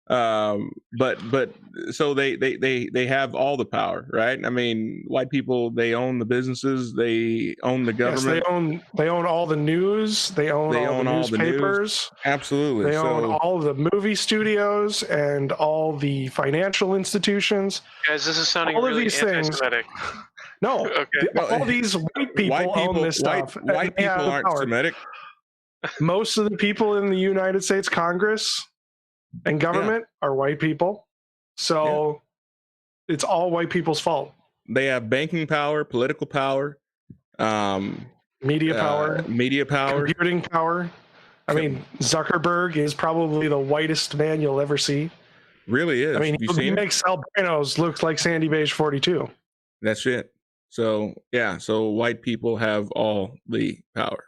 But so they have all the power, right? I mean, white people, they own the businesses, they own the government. Yes, they own all the news, they own all the newspapers. Absolutely. They own all the movie studios and all the financial institutions. Guys, this is sounding all really of these anti-Semitic. No, Okay. all these white people own this stuff. White people aren't Semitic. Most of the people in the United States Congress and government are white people. So it's all white people's fault. They have banking power, political power, media power, computing power. I mean, Zuckerberg is probably the whitest man you'll ever see. Really is. I mean, he makes albinos look like Sandy Beige 42. That's it. So, yeah. So white people have all the power.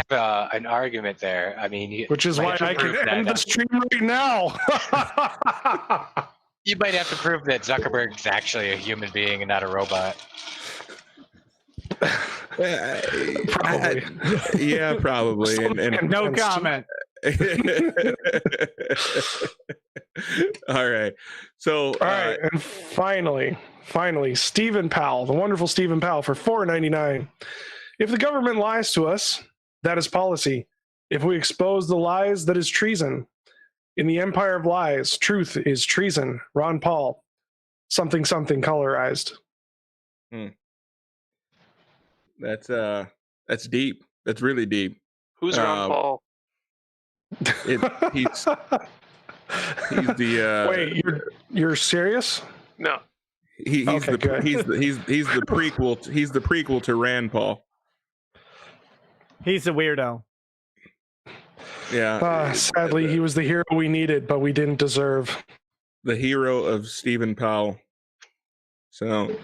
An argument there. I mean, which is why I can end the stream right now. You might have to prove that Zuckerberg's actually a human being and not a robot. Probably. Yeah, probably. And no comment. All right. So, all right, and finally, Stephen Powell, the wonderful Stephen Powell, for $4.99. If the government lies to us, that is policy. If we expose the lies, that is treason. In the empire of lies, truth is treason. Ron Paul, something colorized. That's deep. That's really deep. Who's Ron Paul? He's the. Wait, you're serious? No. He's the prequel. He's the prequel to Rand Paul. He's a weirdo. Yeah. Sadly, he was the hero we needed, but we didn't deserve. The hero of Stephen Powell. So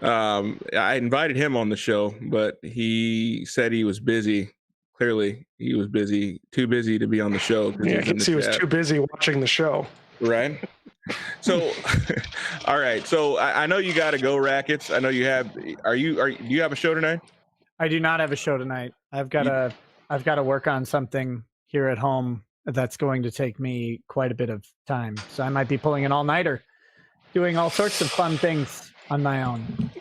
I invited him on the show, but he said he was busy. Clearly, he was busy, too busy to be on the show. Yeah, I guess he was too busy watching the show. Right. So, all right. So I know you got to go, Rackets. I know you have. Do you have a show tonight? I do not have a show tonight. I've got to work on something here at home that's going to take me quite a bit of time. So I might be pulling an all-nighter, doing all sorts of fun things on my own.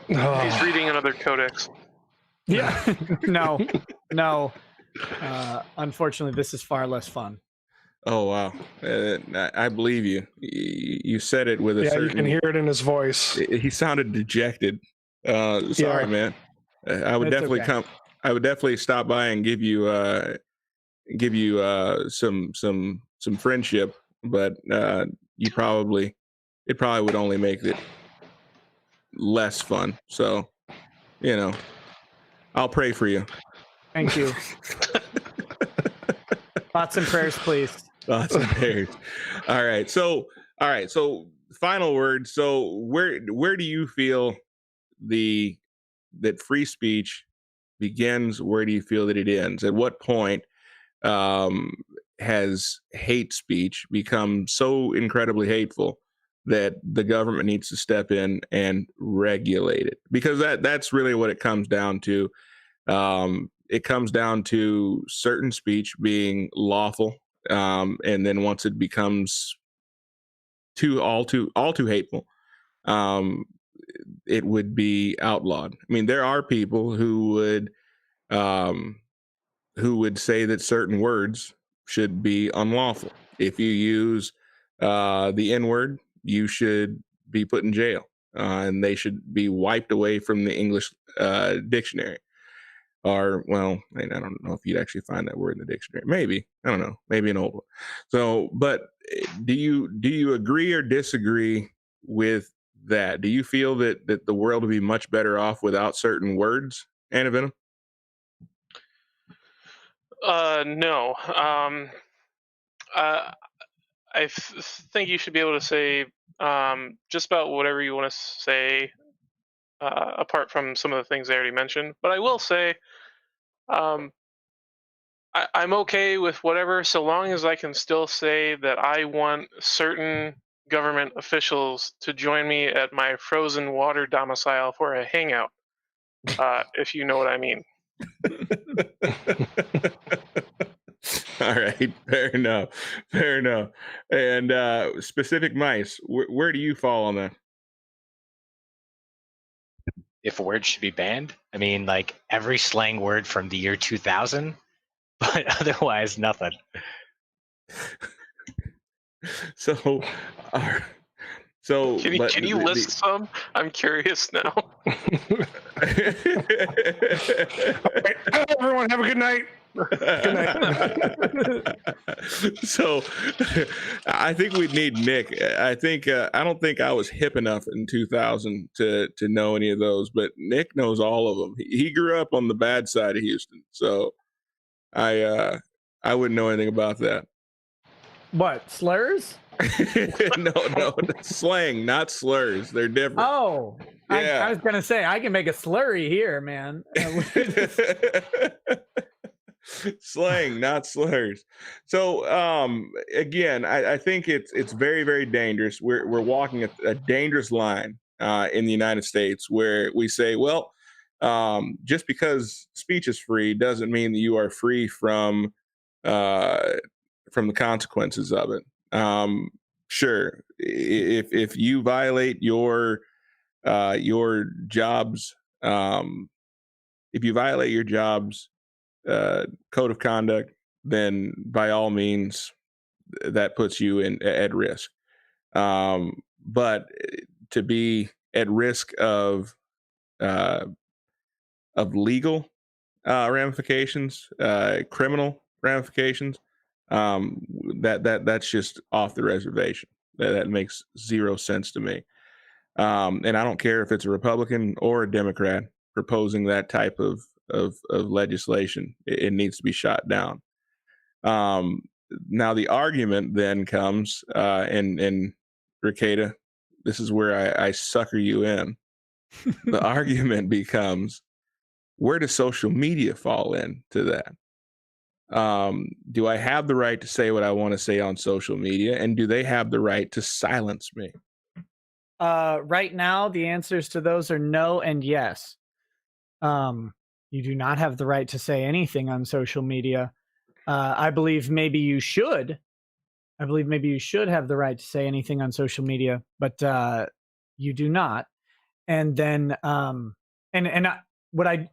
He's reading another codex. Yeah. No. Unfortunately, this is far less fun. Oh wow! I believe you. You said it with a certain. You can hear it in his voice. He sounded dejected. Sorry, man. I would definitely okay. come. I would definitely stop by and give you some friendship, but it probably would only make it less fun. So, I'll pray for you. Thank you. Thoughts and prayers, please. Thoughts and prayers. All right. So final word. So where do you feel that free speech begins? Where do you feel that it ends? At what point has hate speech become so incredibly hateful that the government needs to step in and regulate it? Because that's really what it comes down to. It comes down to certain speech being lawful, and then once it becomes all too hateful, it would be outlawed. I mean, there are people who would say that certain words should be unlawful. If you use the N-word, you should be put in jail, and they should be wiped away from the English dictionary. Or, well, I don't know if you'd actually find that word in the dictionary. Maybe, I don't know, maybe an old one. So, but do you agree or disagree with that? Do you feel that the world would be much better off without certain words, Antivenom? No. I think you should be able to say just about whatever you want to say, apart from some of the things I already mentioned. But I will say, I'm okay with whatever, so long as I can still say that I want certain government officials to join me at my frozen water domicile for a hangout, if you know what I mean. All right, fair enough. And specific mice, where do you fall on that? If words should be banned, I mean, like every slang word from the year 2000, but otherwise nothing. So can you list some? I'm curious now. Right, everyone, have a good night. Good night. So I think we'd need Nick. I don't think I was hip enough in 2000 to know any of those, but Nick knows all of them. He grew up on the bad side of Houston, so I wouldn't know anything about that. What, slurs? No, slang, not slurs. They're different. Oh, yeah. I was gonna say I can make a slurry here, man. Slang, not slurs. So again, I think it's very, very dangerous. We're walking a dangerous line in the United States where we say, well, just because speech is free doesn't mean that you are free from the consequences of it. Sure, if you violate your job's code of conduct, then by all means that puts you at risk. But to be at risk of legal ramifications, criminal ramifications, that's just off the reservation. That makes zero sense to me. And I don't care if it's a Republican or a Democrat proposing that type of of legislation. It needs to be shot down. Now the argument then comes, and Rekieta, this is where I sucker you in. The argument becomes, where does social media fall into that? Do I have the right to say what I want to say on social media, and do they have the right to silence me? Right now, the answers to those are no and yes. You do not have the right to say anything on social media. I believe maybe you should. I believe maybe you should have the right to say anything on social media, but you do not. And then, what I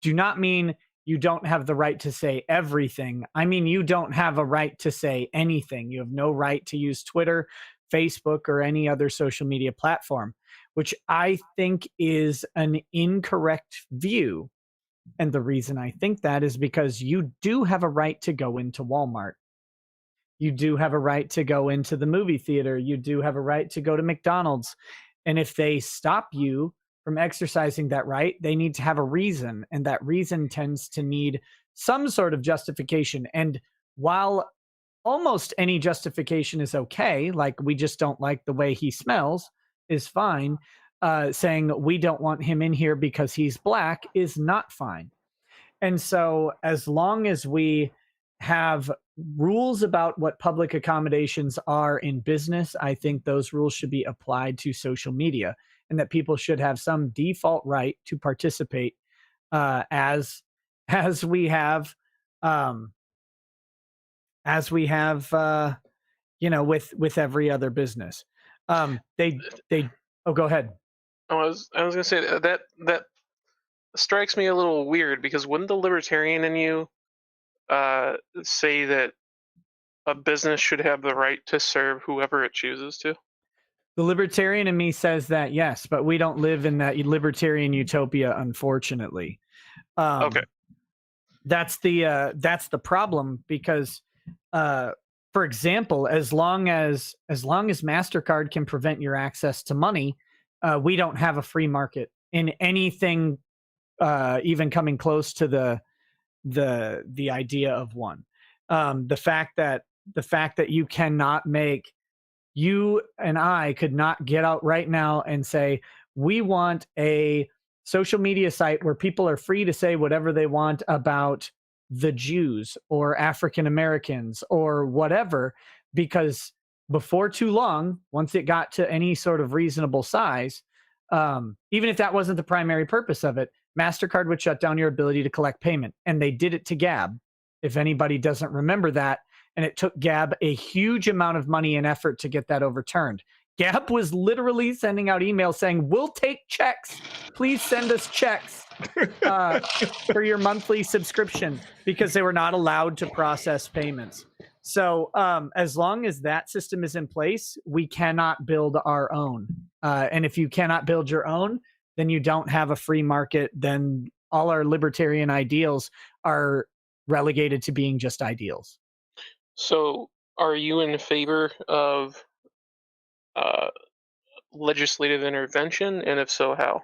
do not mean you don't have the right to say everything. I mean, you don't have a right to say anything. You have no right to use Twitter, Facebook, or any other social media platform, which I think is an incorrect view. And the reason I think that is because you do have a right to go into Walmart. You do have a right to go into the movie theater. You do have a right to go to McDonald's. And if they stop you from exercising that right, they need to have a reason. And that reason tends to need some sort of justification. And while almost any justification is okay, like we just don't like the way he smells, is fine. Saying we don't want him in here because he's black is not fine. And so as long as we have rules about what public accommodations are in business, I think those rules should be applied to social media, and that people should have some default right to participate as we have with every other business. Oh, go ahead. I was gonna say that strikes me a little weird, because wouldn't the libertarian in you say that a business should have the right to serve whoever it chooses to? The libertarian in me says that, yes, but we don't live in that libertarian utopia, unfortunately. Okay. That's the problem, because for example, as long as MasterCard can prevent your access to money, we don't have a free market in anything even coming close to the idea of one. The fact that you and I could not get out right now and say, we want a social media site where people are free to say whatever they want about the Jews or African Americans or whatever, because before too long, once it got to any sort of reasonable size, even if that wasn't the primary purpose of it, MasterCard would shut down your ability to collect payment. And they did it to Gab, if anybody doesn't remember that. And it took Gab a huge amount of money and effort to get that overturned. Gab was literally sending out emails saying, we'll take checks. Please send us checks for your monthly subscription, because they were not allowed to process payments. So as long as that system is in place, we cannot build our own. And if you cannot build your own, then you don't have a free market. Then all our libertarian ideals are relegated to being just ideals. So are you in favor of legislative intervention, and if so, how?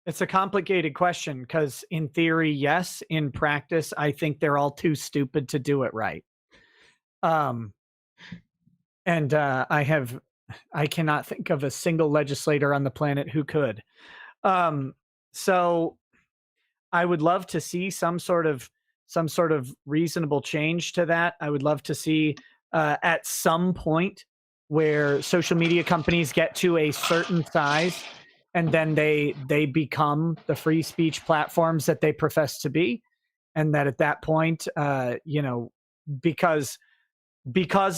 It's a complicated question, because in theory, yes. In practice, I think they're all too stupid to do it right. And I cannot think of a single legislator on the planet who could. So I would love to see some sort of reasonable change to that. I would love to see at some point where social media companies get to a certain size, and then they become the free speech platforms that they profess to be, and that at that point, because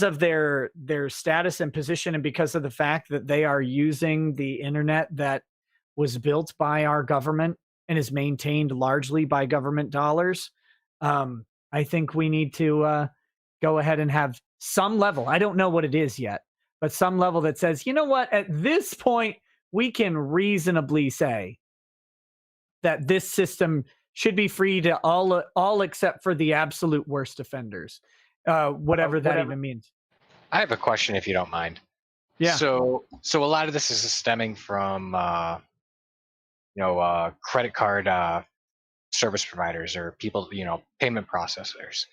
of their status and position, and because of the fact that they are using the internet that was built by our government and is maintained largely by government dollars, I think we need to go ahead and have some level. I don't know what it is yet, but some level that says, you know what, at this point, we can reasonably say that this system should be free to all except for the absolute worst offenders, whatever that even means. I have a question, if you don't mind. Yeah. So a lot of this is stemming from credit card service providers or people, payment processors.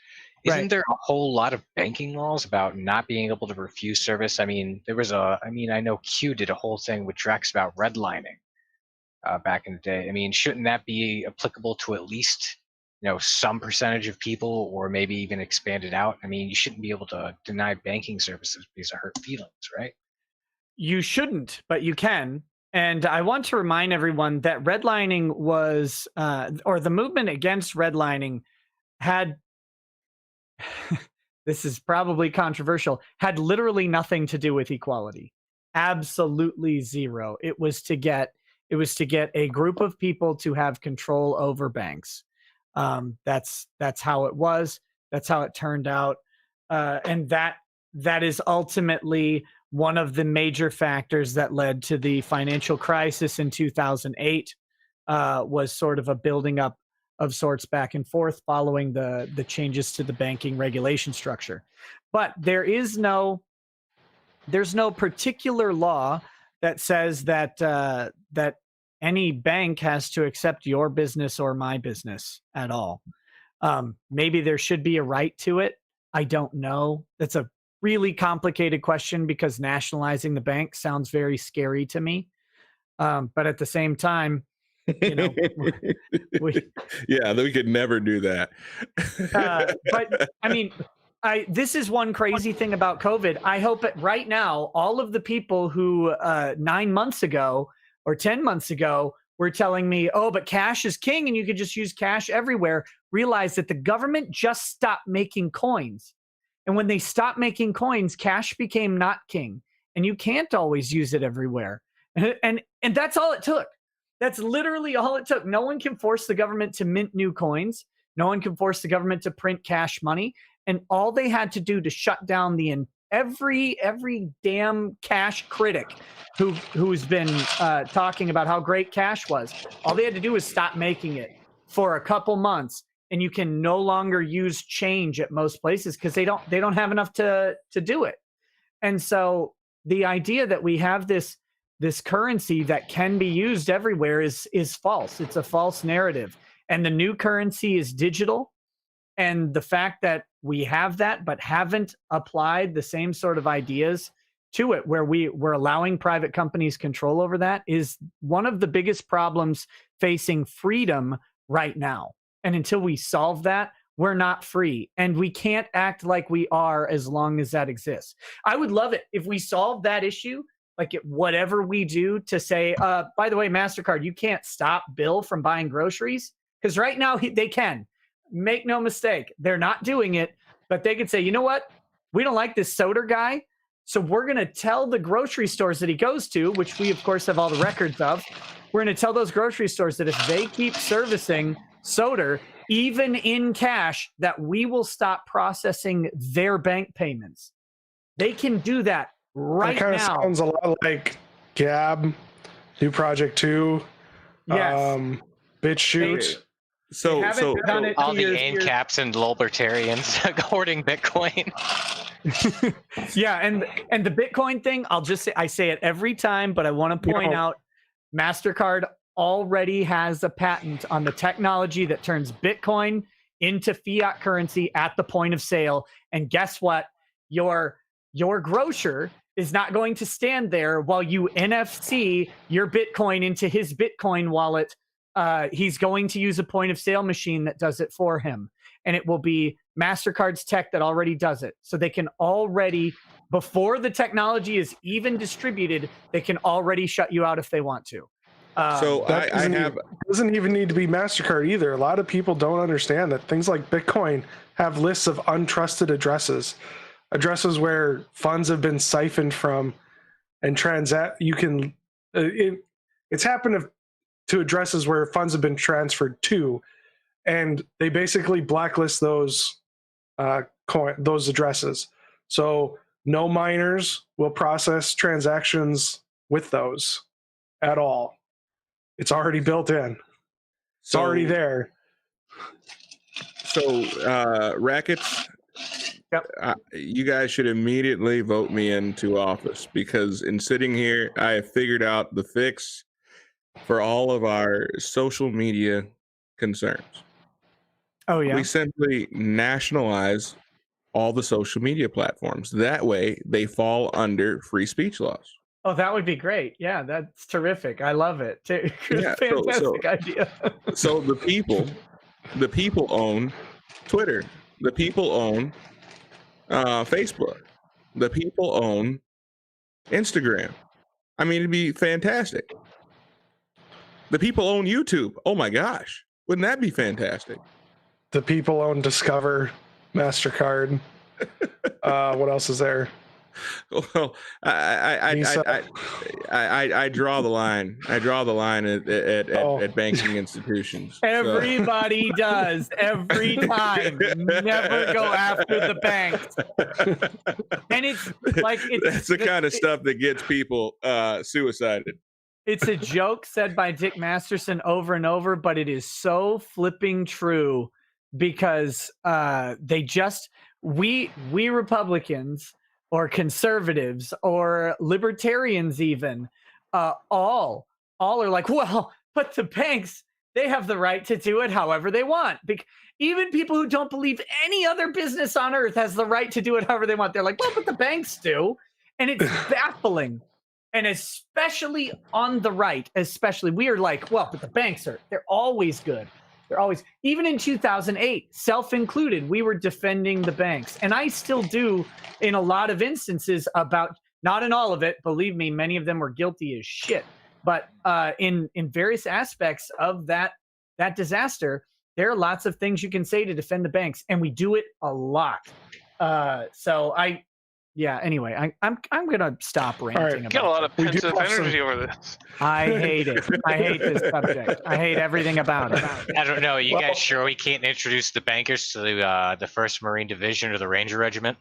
Isn't Right. there a whole lot of banking laws about not being able to refuse service? I mean, I know Q did a whole thing with Drex about redlining back in the day. I mean, shouldn't that be applicable to at least, some percentage of people, or maybe even expanded out? I mean, you shouldn't be able to deny banking services because of hurt feelings, right? You shouldn't, but you can. And I want to remind everyone that redlining was, or the movement against redlining had, this is probably controversial, had literally nothing to do with equality. Absolutely zero. It was to get a group of people to have control over banks. That's how it was. That's how it turned out. And that is ultimately one of the major factors that led to the financial crisis in 2008, was sort of a building up of sorts back and forth following the changes to the banking regulation structure. But there's no particular law that says that any bank has to accept your business or my business at all. Maybe there should be a right to it. I don't know. That's a really complicated question because nationalizing the bank sounds very scary to me. But at the same time, we could never do that. but I mean, this is one crazy thing about COVID. I hope that right now, all of the people who 9 months ago or 10 months ago were telling me, oh, but cash is king and you could just use cash everywhere, realize that the government just stopped making coins. And when they stopped making coins, cash became not king. And you can't always use it everywhere. And that's all it took. That's literally all it took. No one can force the government to mint new coins. No one can force the government to print cash money. And all they had to do to shut down every damn cash critic who's been talking about how great cash was, all they had to do was stop making it for a couple months. And you can no longer use change at most places because they don't have enough to do it. And so the idea that we have this currency that can be used everywhere is false. It's a false narrative. And the new currency is digital. And the fact that we have that but haven't applied the same sort of ideas to it, where we're allowing private companies control over that, is one of the biggest problems facing freedom right now. And until we solve that, we're not free. And we can't act like we are as long as that exists. I would love it if we solved that issue, like whatever we do, to say, by the way, MasterCard, you can't stop Bill from buying groceries. Because right now they can. Make no mistake, they're not doing it. But they could say, you know what? We don't like this Soder guy. So we're going to tell the grocery stores that he goes to, which we, of course, have all the records of. We're going to tell those grocery stores that if they keep servicing Soder, even in cash, that we will stop processing their bank payments. They can do that right now. That kind of sounds a lot like Gab, New Project 2, yes. BitChute. So all the ANCAPs and libertarians hoarding Bitcoin. Yeah, and the Bitcoin thing, I say it every time, but I want to point out, MasterCard already has a patent on the technology that turns Bitcoin into fiat currency at the point of sale. And guess what? Your grocer is not going to stand there while you NFC your Bitcoin into his Bitcoin wallet. He's going to use a point of sale machine that does it for him. And it will be MasterCard's tech that already does it. So they can already, before the technology is even distributed, they can already shut you out if they want to. Doesn't even need to be MasterCard either. A lot of people don't understand that things like Bitcoin have lists of untrusted addresses where funds have been siphoned from and it's happened to addresses where funds have been transferred to, and they basically blacklist those addresses. So no miners will process transactions with those at all. It's already built in. It's already there. So Rackets, yep. You guys should immediately vote me into office, because in sitting here, I have figured out the fix. for all of our social media concerns. Oh yeah. We simply nationalize all the social media platforms. That way, they fall under free speech laws. Oh, that would be great. Yeah, that's terrific. I love it. Yeah, Fantastic idea. So the people own Twitter. The people own Facebook. The people own Instagram. I mean, it'd be fantastic. The people own YouTube. Oh my gosh, wouldn't that be fantastic? The people own Discover, MasterCard. What else is there? Well, I draw the line. I draw the line at banking institutions. Everybody does every time. Never go after the banks. And it's like that's the kind of stuff that gets people suicided. It's a joke said by Dick Masterson over and over, but it is so flipping true because we Republicans or conservatives or libertarians even all are like, well, but the banks, they have the right to do it however they want. Even people who don't believe any other business on earth has the right to do it however they want. They're like, well, but the banks do. And it's baffling. And especially on the right, we are like, well, but the banks they're always good. They're always, even in 2008, self-included, we were defending the banks. And I still do in a lot of instances not in all of it, believe me, many of them were guilty as shit. But in various aspects of that disaster, there are lots of things you can say to defend the banks. And we do it a lot. Anyway, I'm going to stop ranting. You got a lot of pensive energy over this. I hate it. I hate this subject. I hate everything about it. I don't know. You guys sure we can't introduce the bankers to the 1st Marine Division or the Ranger Regiment?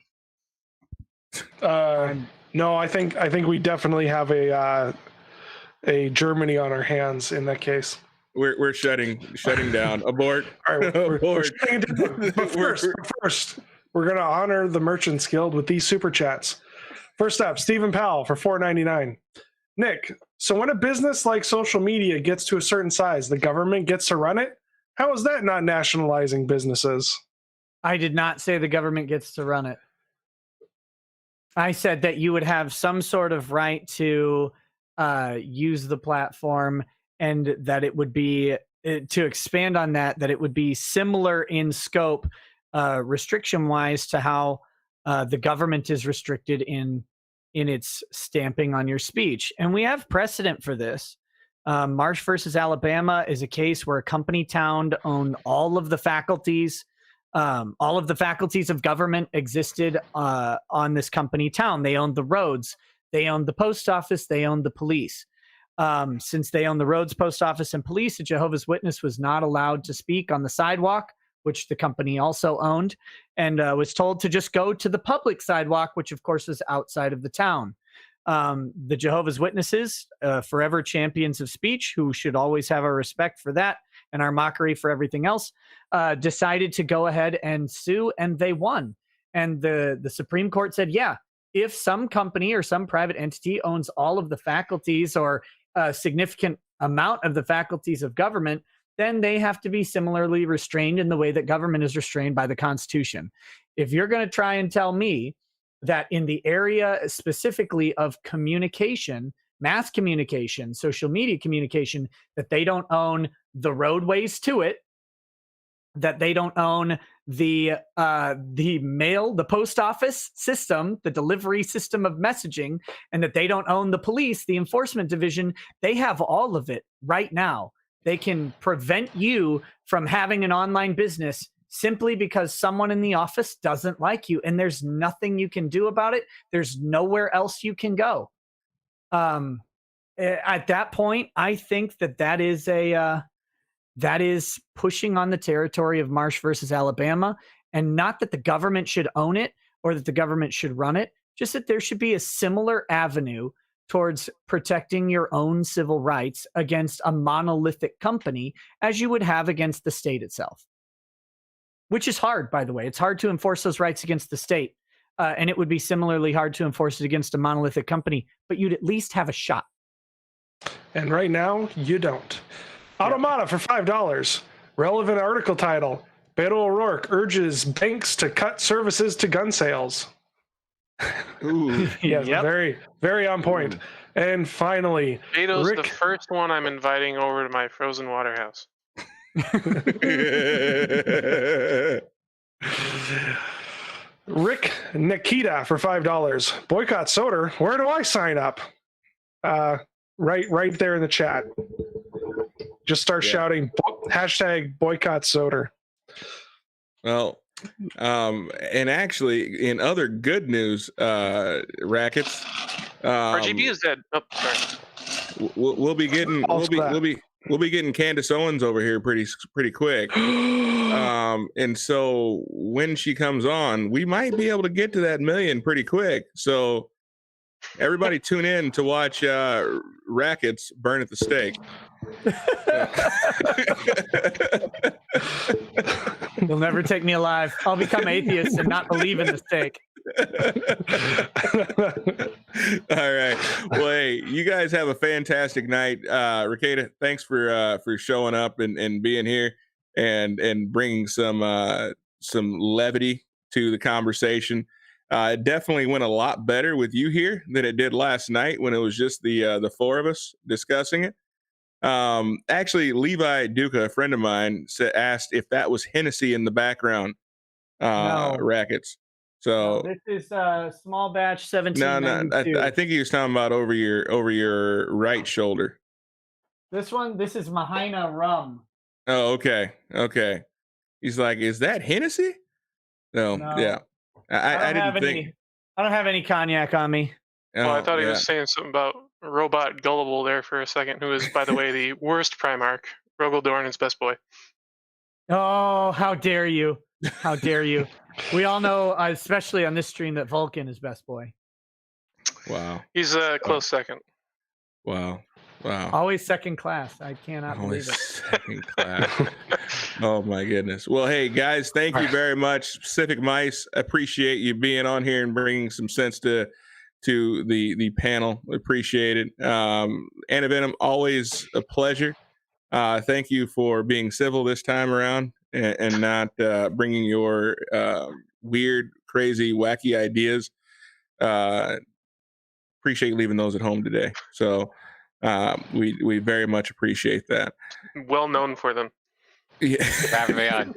No, I think we definitely have a Germany on our hands in that case. We're shutting down. Abort. All right, we're but first, we're going to honor the Merchants Guild with these super chats. First up, Stephen Powell for $4.99. Nick, so when a business like social media gets to a certain size, the government gets to run it? How is that not nationalizing businesses? I did not say the government gets to run it. I said that you would have some sort of right to use the platform, and that it would be, to expand on that it would be similar in scope, restriction-wise, to how the government is restricted in its stamping on your speech. And we have precedent for this. Marsh versus Alabama is a case where a company town owned all of the faculties. All of the faculties of government existed on this company town. They owned the roads. They owned the post office. They owned the police. Since they owned the roads, post office, and police, a Jehovah's Witness was not allowed to speak on the sidewalk, which the company also owned, and was told to just go to the public sidewalk, which of course was outside of the town. The Jehovah's Witnesses, forever champions of speech, who should always have our respect for that and our mockery for everything else, decided to go ahead and sue, and they won. And the Supreme Court said, yeah, if some company or some private entity owns all of the faculties or a significant amount of the faculties of government, then they have to be similarly restrained in the way that government is restrained by the Constitution. If you're going to try and tell me that in the area specifically of communication, mass communication, social media communication, that they don't own the roadways to it, that they don't own the mail, the post office system, the delivery system of messaging, and that they don't own the police, the enforcement division, they have all of it right now. They can prevent you from having an online business simply because someone in the office doesn't like you, and there's nothing you can do about it. There's nowhere else you can go. At that point, I think that is pushing on the territory of Marsh versus Alabama, and not that the government should own it or that the government should run it, just that there should be a similar avenue towards protecting your own civil rights against a monolithic company as you would have against the state itself. Which is hard, by the way. It's hard to enforce those rights against the state. And it would be similarly hard to enforce it against a monolithic company, but you'd at least have a shot. And right now, you don't. Automata for $5. Relevant article title. Beto O'Rourke urges banks to cut services to gun sales. Ooh. Yes, very, very on point. And finally, Beto's the Rick, first one I'm inviting over to my frozen water house. Rick Nikita for $5. Boycott Soder. Where do I sign up? Right there in the chat. Just start shouting hashtag boycott Soder. Well, and actually, in other good news, rackets, RGB is dead. Oh, sorry. we'll be getting we'll be getting Candace Owens over here pretty quick. And so when she comes on, we might be able to get to that million pretty quick. So everybody tune in to watch rackets burn at the stake. You'll never take me alive. I'll become atheist and not believe in the stake. All right. Well, hey, you guys have a fantastic night. Rekieta, thanks for showing up and being here and bringing some levity to the conversation. It definitely went a lot better with you here than it did last night when it was just the four of us discussing it. Actually, Levi Duca, a friend of mine, asked if that was Hennessy in the background. No. Rackets. So this is small batch 1792. No, I think he was talking about over your right shoulder. This is Mahina rum. Oh, okay. He's like, is that Hennessy? No. Yeah. I didn't think. I don't have any cognac on me. Well, I thought he was saying something about Robot Gullible there for a second, who is, by the way, the worst Primarch. Rogel Dorn is best boy. Oh, how dare you! How dare you! We all know, especially on this stream, that Vulcan is best boy. Wow. He's a close second. Wow. Always second class. I cannot Always believe it. second class. Oh my goodness. Well, hey guys, thank you very much. Pacific Mice, appreciate you being on here and bringing some sense to the panel. Appreciate it. Antivenom, always a pleasure. Thank you for being civil this time around and not bringing your weird, crazy, wacky ideas. Appreciate you leaving those at home today. So we very much appreciate that. Well known for them. Yeah. Having me on.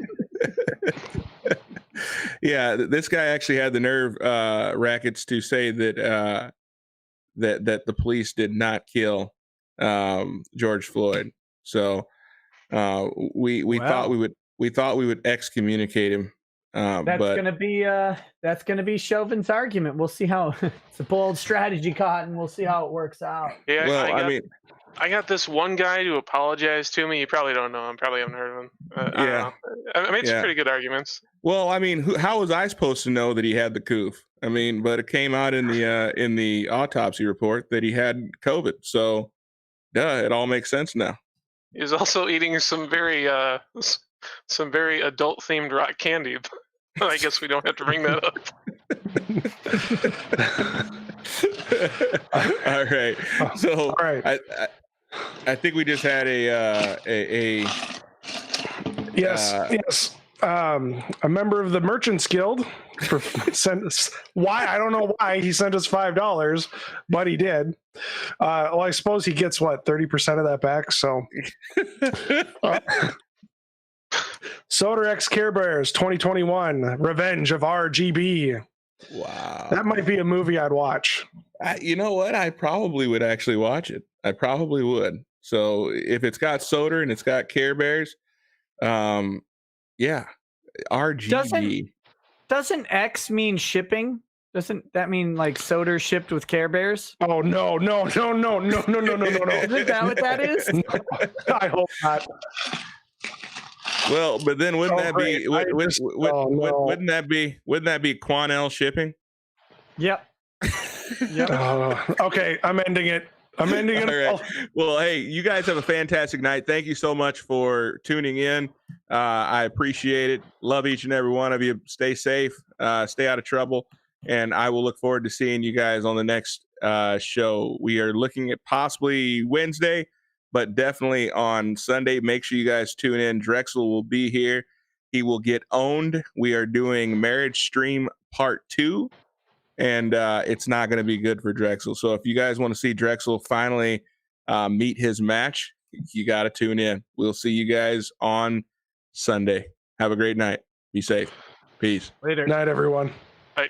Yeah, this guy actually had the nerve, rackets, to say that that the police did not kill George Floyd. So we thought we would excommunicate him. That's gonna be Chauvin's argument. We'll see how it's a bold strategy, Cotton. We'll see how it works out. Yeah, well, I got this one guy to apologize to me. You probably don't know him. Probably haven't heard of him. I made some pretty good arguments. Well, I mean, how was I supposed to know that he had the coof? I mean, but it came out in the autopsy report that he had COVID. So, it all makes sense now. He was also eating some very adult themed rock candy. I guess we don't have to bring that up. All right. So, all right. I think we just had a yes. A member of the Merchants Guild sent us, I don't know why he sent us $5, but he did. Well, I suppose he gets 30% of that back. So Soder X Care Bears 2021 Revenge of RGB. Wow. That might be a movie I'd watch. You know what? I probably would actually watch it. I probably would. So if it's got Soder and it's got Care Bears, yeah, RGB. Doesn't X mean shipping? Doesn't that mean like Soder shipped with Care Bears? Oh no! Isn't that what that is? No, I hope not. Well, but then wouldn't that be Quanell shipping? Yep. Okay, I'm ending it. All right. Well, hey, you guys have a fantastic night. Thank you so much for tuning in. I appreciate it. Love each and every one of you. Stay safe. Stay out of trouble. And I will look forward to seeing you guys on the next show. We are looking at possibly Wednesday, but definitely on Sunday. Make sure you guys tune in. Drexel will be here. He will get owned. We are doing Marriage Stream Part 2, and it's not going to be good for Drexel. So if you guys want to see Drexel finally meet his match, you got to tune in. We'll see you guys on Sunday. Have a great night. Be safe. Peace. Later. Night, everyone. Bye.